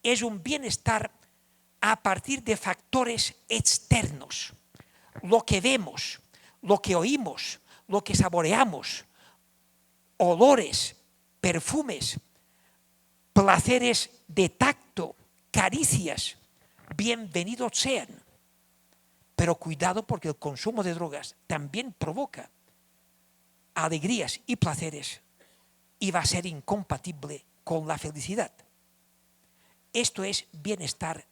Es un bienestar a partir de factores externos. Lo que vemos, lo que oímos, lo que saboreamos, olores, perfumes, placeres de tacto, caricias, bienvenidos sean. Pero cuidado porque el consumo de drogas también provoca alegrías y placeres y va a ser incompatible con la felicidad. Esto es bienestar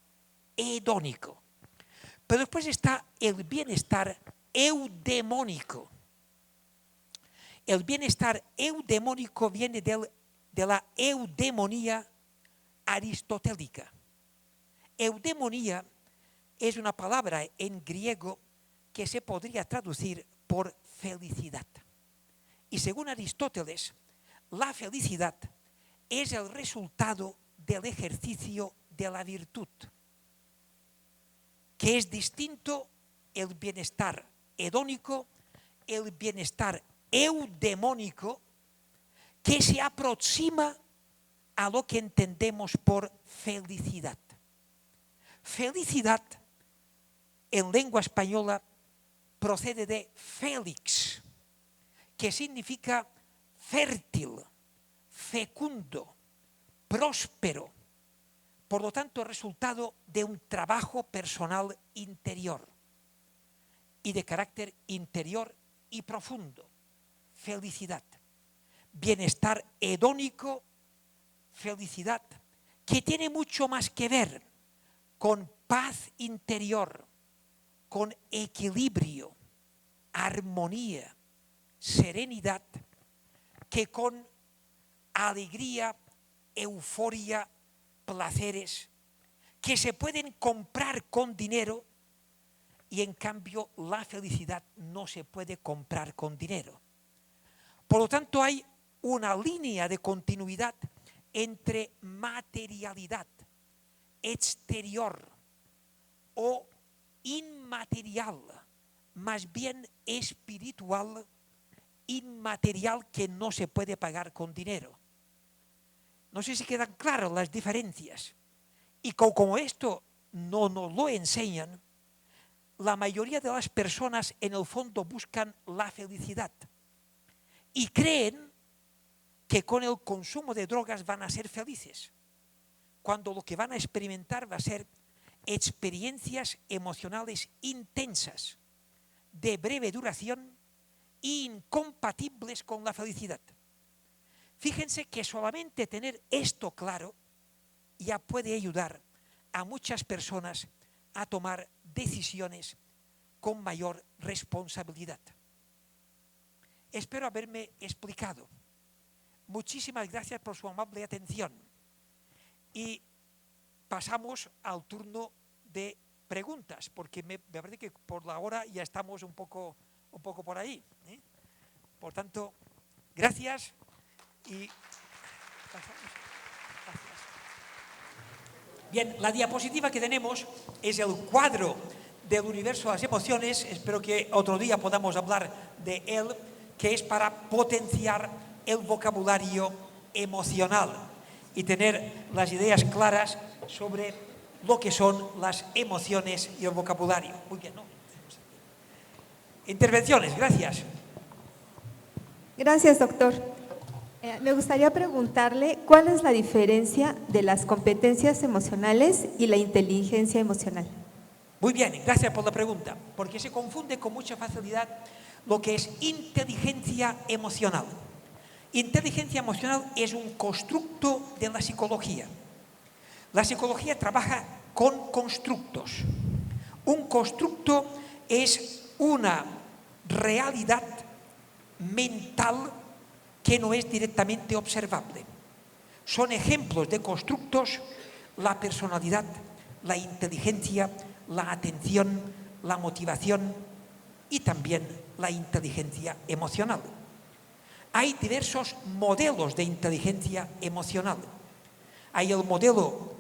hedónico. Pero después está el bienestar eudemónico. El bienestar eudemónico viene de la eudemonía aristotélica. Eudemonía es una palabra en griego que se podría traducir por felicidad. Y según Aristóteles, la felicidad es el resultado del ejercicio de la virtud, que es distinto el bienestar hedónico, el bienestar eudemónico, que se aproxima a lo que entendemos por felicidad. Felicidad, en lengua española, procede de félix, que significa fértil, fecundo, próspero. Por lo tanto, resultado de un trabajo personal interior y de carácter interior y profundo. Felicidad. Bienestar hedónico, felicidad, que tiene mucho más que ver con paz interior, con equilibrio, armonía, serenidad, que con alegría, euforia, placeres, que se pueden comprar con dinero, y en cambio la felicidad no se puede comprar con dinero. Por lo tanto, hay una línea de continuidad entre materialidad exterior o inmaterial, más bien espiritual, inmaterial, que no se puede pagar con dinero. No sé si quedan claras las diferencias. Y como esto no nos lo enseñan, la mayoría de las personas en el fondo buscan la felicidad y creen que con el consumo de drogas van a ser felices, cuando lo que van a experimentar va a ser experiencias emocionales intensas, de breve duración, incompatibles con la felicidad. Fíjense que solamente tener esto claro ya puede ayudar a muchas personas a tomar decisiones con mayor responsabilidad. Espero haberme explicado. Muchísimas gracias por su amable atención. Y pasamos al turno de preguntas, porque me parece que por la hora ya estamos un poco por ahí. Por tanto, gracias y pasamos. Gracias. Bien, la diapositiva que tenemos es el cuadro del universo de las emociones. Espero que otro día podamos hablar de él, que es para potenciar el vocabulario emocional y tener las ideas claras sobre lo que son las emociones y el vocabulario. Muy bien, ¿no? Intervenciones, gracias. Gracias, doctor. Me gustaría preguntarle cuál es la diferencia de las competencias emocionales y la inteligencia emocional. Muy bien, gracias por la pregunta, porque se confunde con mucha facilidad lo que es inteligencia emocional. Inteligencia emocional es un constructo de la psicología. La psicología trabaja con constructos. Un constructo es una realidad mental que no es directamente observable. Son ejemplos de constructos la personalidad, la inteligencia, la atención, la motivación y también la inteligencia emocional. Hay diversos modelos de inteligencia emocional. Hay el modelo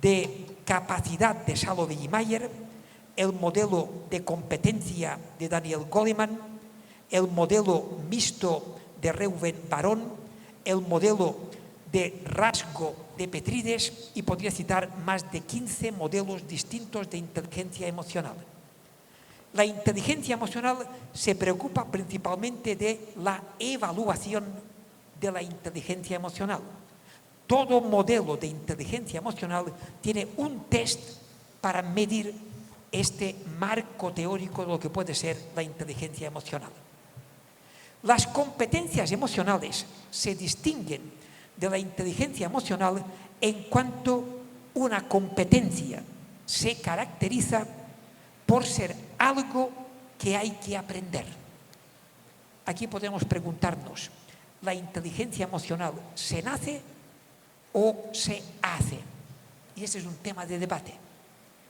de capacidad de Salovey-Meyer, el modelo de competencia de Daniel Goleman, el modelo mixto de Reuven Barón, el modelo de rasgo de Petrides, y podría citar más de 15 modelos distintos de inteligencia emocional. La inteligencia emocional se preocupa principalmente de la evaluación de la inteligencia emocional. Todo modelo de inteligencia emocional tiene un test para medir este marco teórico de lo que puede ser la inteligencia emocional. Las competencias emocionales se distinguen de la inteligencia emocional en cuanto una competencia se caracteriza por ser algo que hay que aprender. Aquí podemos preguntarnos, ¿la inteligencia emocional se nace o se hace? Y ese es un tema de debate.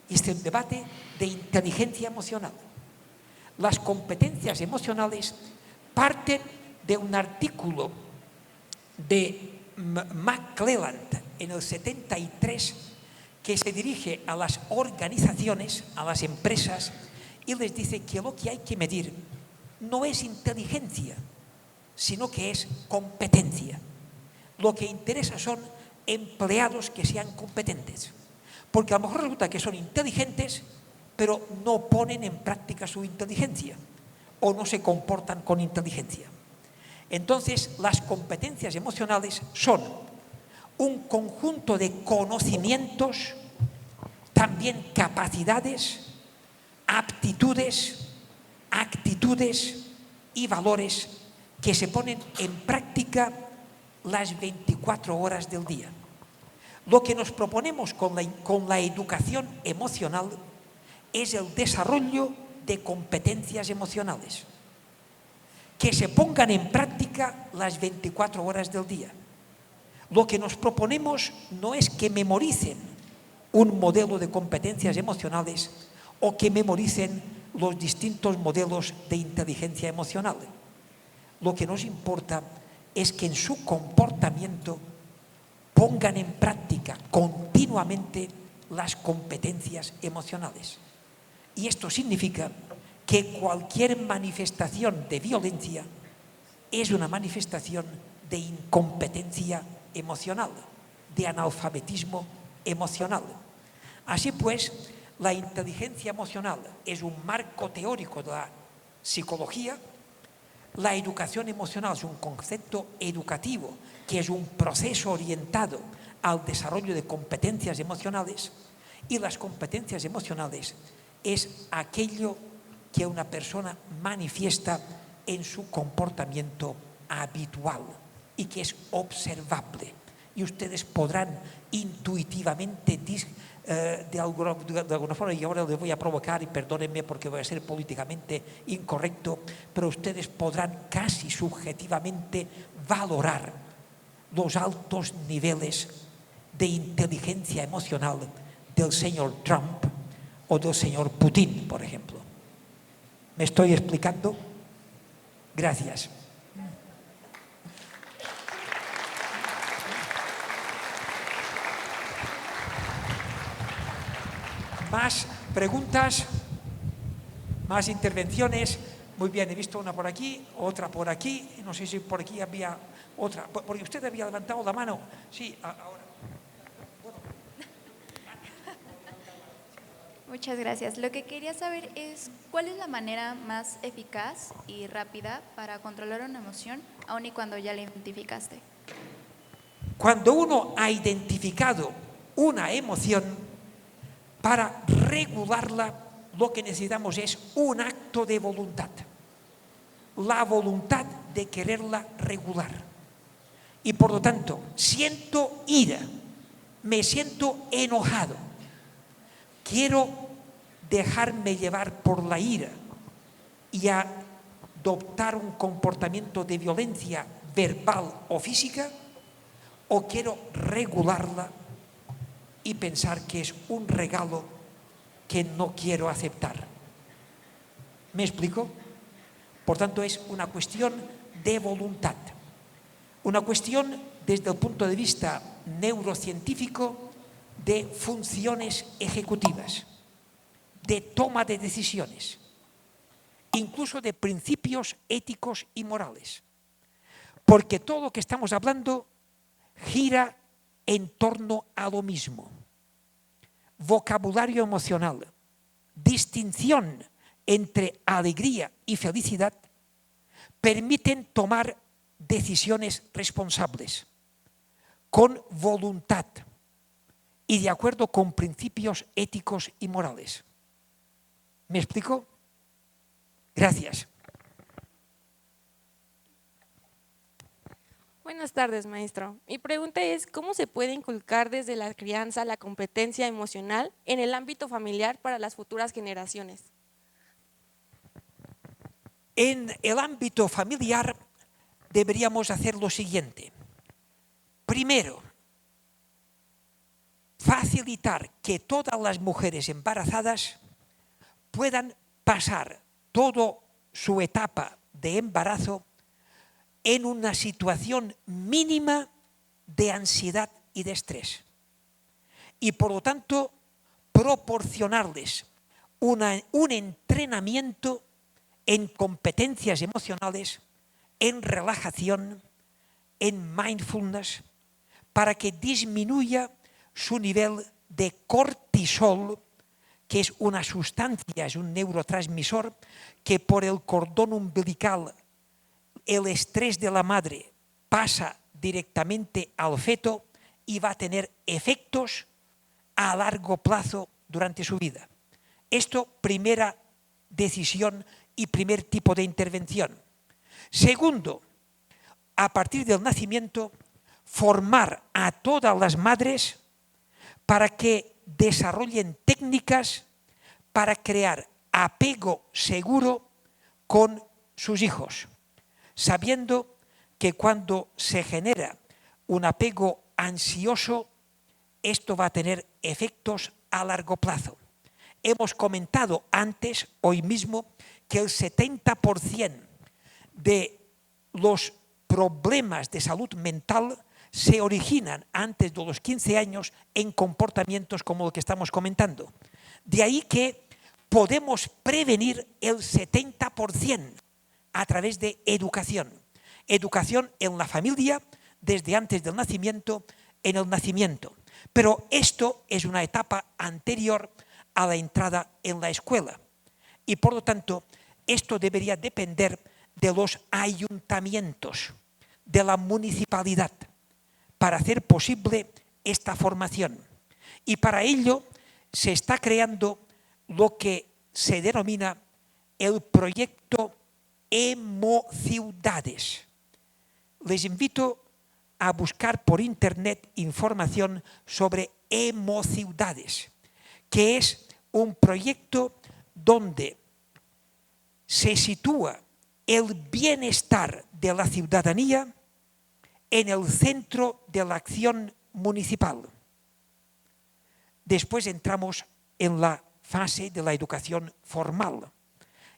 Y este es un debate de inteligencia emocional. Las competencias emocionales parten de un artículo de McClelland en el 73 que se dirige a las organizaciones, a las empresas, y les dice que lo que hay que medir no es inteligencia, sino que es competencia. Lo que interesa son empleados que sean competentes, porque a lo mejor resulta que son inteligentes, pero no ponen en práctica su inteligencia o no se comportan con inteligencia. Entonces, las competencias emocionales son un conjunto de conocimientos, también capacidades, aptitudes, actitudes y valores que se ponen en práctica las 24 horas del día. Lo que nos proponemos con la educación emocional es el desarrollo de competencias emocionales que se pongan en práctica las 24 horas del día. Lo que nos proponemos no es que memoricen un modelo de competencias emocionales o que memoricen los distintos modelos de inteligencia emocional. Lo que nos importa es que en su comportamiento pongan en práctica continuamente las competencias emocionales. Y esto significa que cualquier manifestación de violencia es una manifestación de incompetencia emocional, de analfabetismo emocional. Así pues, la inteligencia emocional es un marco teórico de la psicología. La educación emocional es un concepto educativo, que es un proceso orientado al desarrollo de competencias emocionales, y las competencias emocionales es aquello que una persona manifiesta en su comportamiento habitual y que es observable. Y ustedes podrán intuitivamente de alguna forma, y ahora les voy a provocar, y perdónenme porque voy a ser políticamente incorrecto, pero ustedes podrán casi subjetivamente valorar los altos niveles de inteligencia emocional del señor Trump o del señor Putin, por ejemplo. ¿Me estoy explicando? Gracias. ¿Más preguntas? ¿Más intervenciones? Muy bien, he visto una por aquí, otra por aquí. No sé si por aquí había otra. Porque usted había levantado la mano. Sí, ahora. Muchas gracias. Lo que quería saber es cuál es la manera más eficaz y rápida para controlar una emoción, aun y cuando ya la identificaste. Cuando uno ha identificado una emoción, para regularla lo que necesitamos es un acto de voluntad. La voluntad de quererla regular. Y por lo tanto, siento ira, me siento enojado. Quiero dejarme llevar por la ira y adoptar un comportamiento de violencia verbal o física, o quiero regularla y pensar que es un regalo que no quiero aceptar. ¿Me explico? Por tanto, es una cuestión de voluntad. Una cuestión desde el punto de vista neurocientífico de funciones ejecutivas, de toma de decisiones, incluso de principios éticos y morales. Porque todo lo que estamos hablando gira en torno a lo mismo. Vocabulario emocional, distinción entre alegría y felicidad permiten tomar decisiones responsables, con voluntad y de acuerdo con principios éticos y morales. ¿Me explico? Gracias. Buenas tardes, maestro. Mi pregunta es, ¿cómo se puede inculcar desde la crianza la competencia emocional en el ámbito familiar para las futuras generaciones? En el ámbito familiar deberíamos hacer lo siguiente. Primero, facilitar que todas las mujeres embarazadas puedan pasar toda su etapa de embarazo en una situación mínima de ansiedad y de estrés. Y por lo tanto, proporcionarles un entrenamiento en competencias emocionales, en relajación, en mindfulness, para que disminuya su nivel de cortisol, que es una sustancia, es un neurotransmisor que por el cordón umbilical, el estrés de la madre pasa directamente al feto y va a tener efectos a largo plazo durante su vida. Esto, primera decisión y primer tipo de intervención. Segundo, a partir del nacimiento, formar a todas las madres para que desarrollen técnicas para crear apego seguro con sus hijos, sabiendo que cuando se genera un apego ansioso, esto va a tener efectos a largo plazo. Hemos comentado antes, hoy mismo, que el 70% de los problemas de salud mental se originan antes de los 15 años en comportamientos como lo que estamos comentando. De ahí que podemos prevenir el 70% a través de educación. Educación en la familia, desde antes del nacimiento, en el nacimiento. Pero esto es una etapa anterior a la entrada en la escuela. Y por lo tanto, esto debería depender de los ayuntamientos, de la municipalidad, para hacer posible esta formación. Y para ello se está creando lo que se denomina el proyecto Emociudades. Les invito a buscar por internet información sobre Emociudades, que es un proyecto donde se sitúa el bienestar de la ciudadanía en el centro de la acción municipal. Después entramos en la fase de la educación formal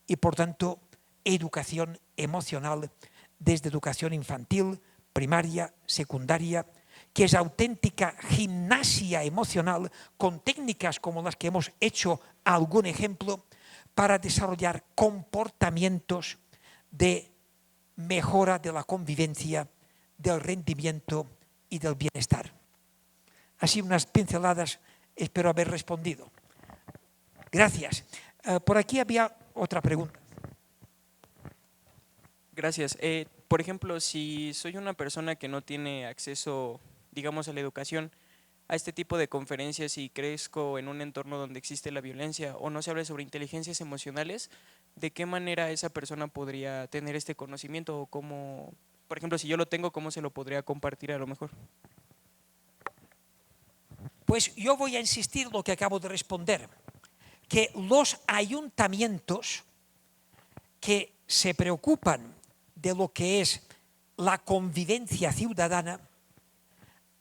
y, por tanto, educación emocional desde educación infantil, primaria, secundaria, que es auténtica gimnasia emocional con técnicas como las que hemos hecho algún ejemplo para desarrollar comportamientos de mejora de la convivencia, del rendimiento y del bienestar. Así unas pinceladas, espero haber respondido. Gracias. Por aquí había otra pregunta. Gracias. Por ejemplo, si soy una persona que no tiene acceso, digamos, a la educación, a este tipo de conferencias y crezco en un entorno donde existe la violencia o no se habla sobre inteligencias emocionales, ¿de qué manera esa persona podría tener este conocimiento o cómo, por ejemplo, si yo lo tengo, cómo se lo podría compartir a lo mejor? Pues yo voy a insistir lo que acabo de responder, que los ayuntamientos que se preocupan de lo que es la convivencia ciudadana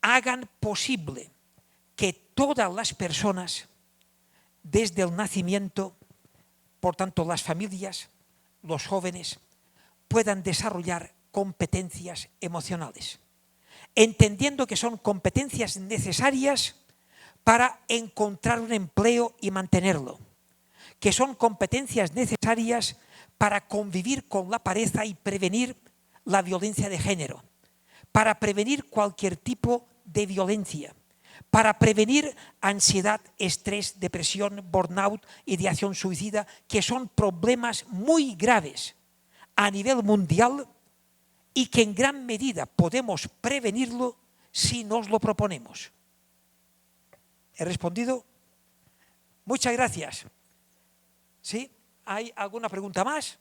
hagan posible que todas las personas, desde el nacimiento, por tanto las familias, los jóvenes, puedan desarrollar competencias emocionales, entendiendo que son competencias necesarias para encontrar un empleo y mantenerlo, que son competencias necesarias para convivir con la pareja y prevenir la violencia de género, para prevenir cualquier tipo de violencia, para prevenir ansiedad, estrés, depresión, burnout, ideación suicida, que son problemas muy graves a nivel mundial y que en gran medida podemos prevenirlo si nos lo proponemos. ¿He respondido? Muchas gracias. ¿Sí? ¿Hay alguna pregunta más?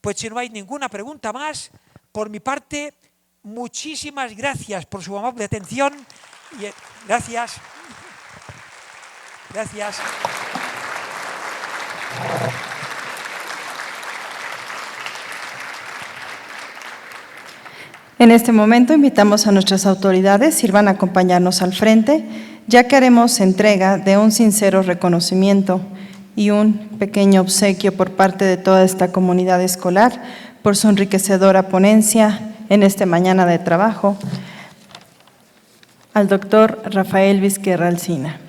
Pues si no hay ninguna pregunta más, por mi parte, muchísimas gracias por su amable atención. Y, gracias. Gracias. En este momento invitamos a nuestras autoridades, sirvan a acompañarnos al frente, ya que haremos entrega de un sincero reconocimiento y un pequeño obsequio por parte de toda esta comunidad escolar por su enriquecedora ponencia en esta mañana de trabajo al doctor Rafael Vizquerra Alsina.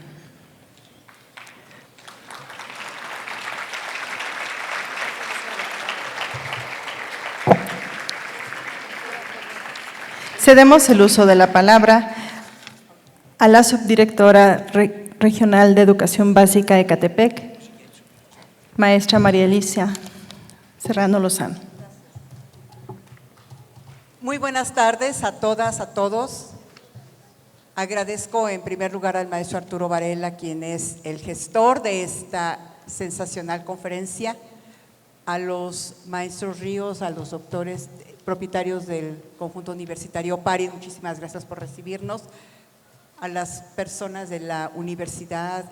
Cedemos el uso de la palabra a la subdirectora regional de Educación Básica de Ecatepec, maestra María Alicia Serrano Lozano. Muy buenas tardes a todas, a todos. Agradezco en primer lugar al maestro Arturo Varela, quien es el gestor de esta sensacional conferencia, a los maestros Ríos, a los doctores propietarios del conjunto universitario Opari, muchísimas gracias por recibirnos, a las personas de la universidad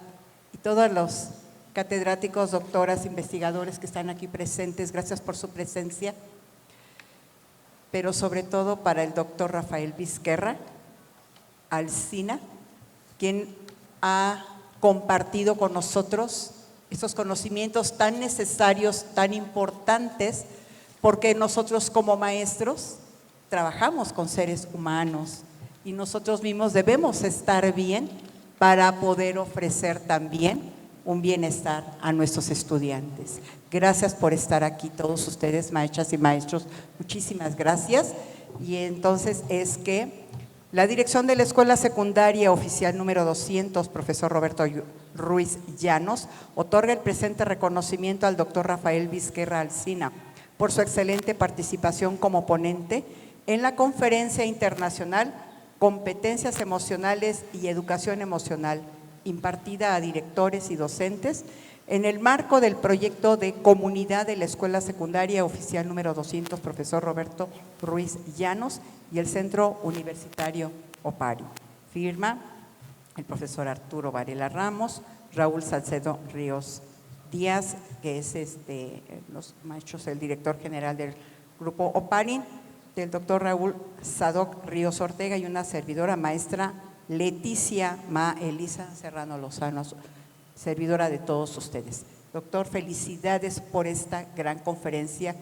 y todos los catedráticos, doctoras, investigadores que están aquí presentes, gracias por su presencia, pero sobre todo para el doctor Rafael Vizquerra Alsina, quien ha compartido con nosotros estos conocimientos tan necesarios, tan importantes, porque nosotros como maestros trabajamos con seres humanos y nosotros mismos debemos estar bien para poder ofrecer también un bienestar a nuestros estudiantes. Gracias por estar aquí todos ustedes, maestras y maestros, muchísimas gracias. Y entonces es que la dirección de la Escuela Secundaria Oficial número 200, profesor Roberto Ruiz Llanos, otorga el presente reconocimiento al doctor Rafael Vizquerra Alsina por su excelente participación como ponente en la Conferencia Internacional Competencias Emocionales y Educación Emocional, impartida a directores y docentes en el marco del proyecto de comunidad de la Escuela Secundaria Oficial número 200, profesor Roberto Ruiz Llanos y el Centro Universitario Opari. Firma el profesor Arturo Varela Ramos, Raúl Salcedo Ríos Díaz, que es los maestros, el director general del grupo Opari, del doctor Raúl Sadoc Ríos Ortega y una servidora, maestra Leticia Ma Elisa Serrano Lozano, servidora de todos ustedes. Doctor, felicidades por esta gran conferencia,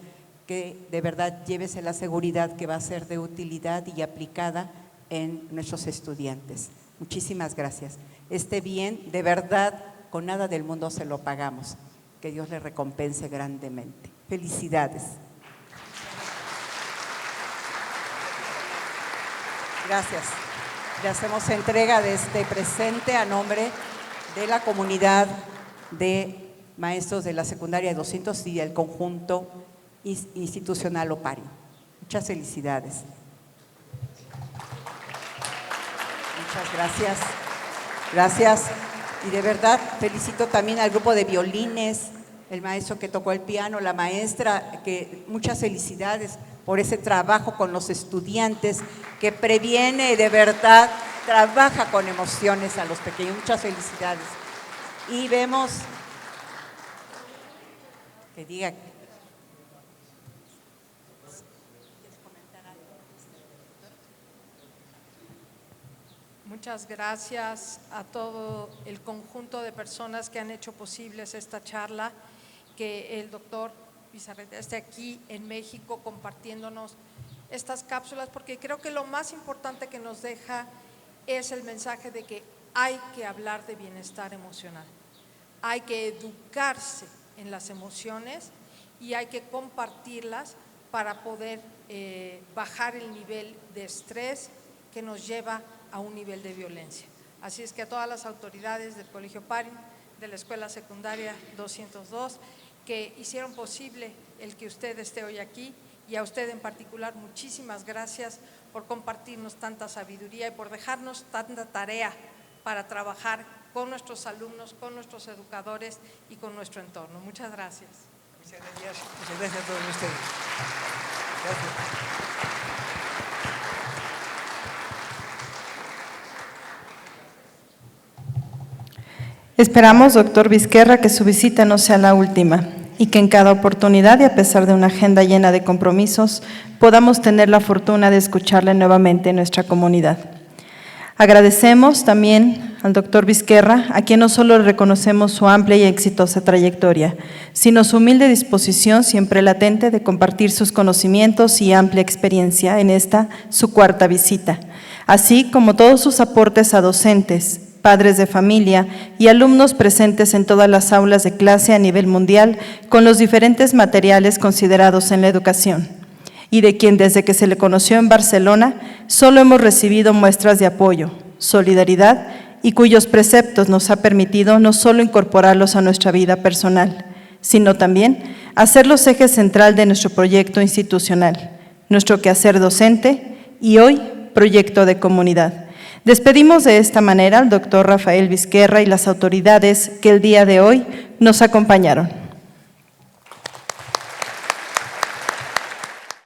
que de verdad llévese la seguridad que va a ser de utilidad y aplicada en nuestros estudiantes. Muchísimas gracias. Este bien, de verdad, con nada del mundo se lo pagamos. Que Dios le recompense grandemente. Felicidades. Gracias. Le hacemos entrega de este presente a nombre de la comunidad de maestros de la secundaria 200 y del conjunto institucional Opari. Muchas felicidades. Muchas gracias. Gracias. Y de verdad felicito también al grupo de violines, el maestro que tocó el piano, la maestra, que muchas felicidades por ese trabajo con los estudiantes, que previene de verdad, trabaja con emociones a los pequeños. Muchas felicidades. Y vemos que diga. Muchas gracias a todo el conjunto de personas que han hecho posibles esta charla, que el doctor Pizarreta esté aquí en México compartiéndonos estas cápsulas, porque creo que lo más importante que nos deja es el mensaje de que hay que hablar de bienestar emocional, hay que educarse en las emociones y hay que compartirlas para poder bajar el nivel de estrés que nos lleva a un nivel de violencia. Así es que a todas las autoridades del Colegio Opari, de la Escuela Secundaria 202, que hicieron posible el que usted esté hoy aquí, y a usted en particular, muchísimas gracias por compartirnos tanta sabiduría y por dejarnos tanta tarea para trabajar con nuestros alumnos, con nuestros educadores y con nuestro entorno. Muchas gracias. Muchas gracias a todos ustedes. Gracias. Esperamos, doctor Vizquerra, que su visita no sea la última y que en cada oportunidad y a pesar de una agenda llena de compromisos, podamos tener la fortuna de escucharle nuevamente en nuestra comunidad. Agradecemos también al doctor Vizquerra, a quien no solo reconocemos su amplia y exitosa trayectoria, sino su humilde disposición siempre latente de compartir sus conocimientos y amplia experiencia en esta, su cuarta visita, así como todos sus aportes a docentes, padres de familia y alumnos presentes en todas las aulas de clase a nivel mundial con los diferentes materiales considerados en la educación, y de quien desde que se le conoció en Barcelona solo hemos recibido muestras de apoyo, solidaridad y cuyos preceptos nos ha permitido no solo incorporarlos a nuestra vida personal, sino también hacerlos eje central de nuestro proyecto institucional, nuestro quehacer docente y hoy proyecto de comunidad. Despedimos de esta manera al doctor Rafael Vizquerra y las autoridades que el día de hoy nos acompañaron.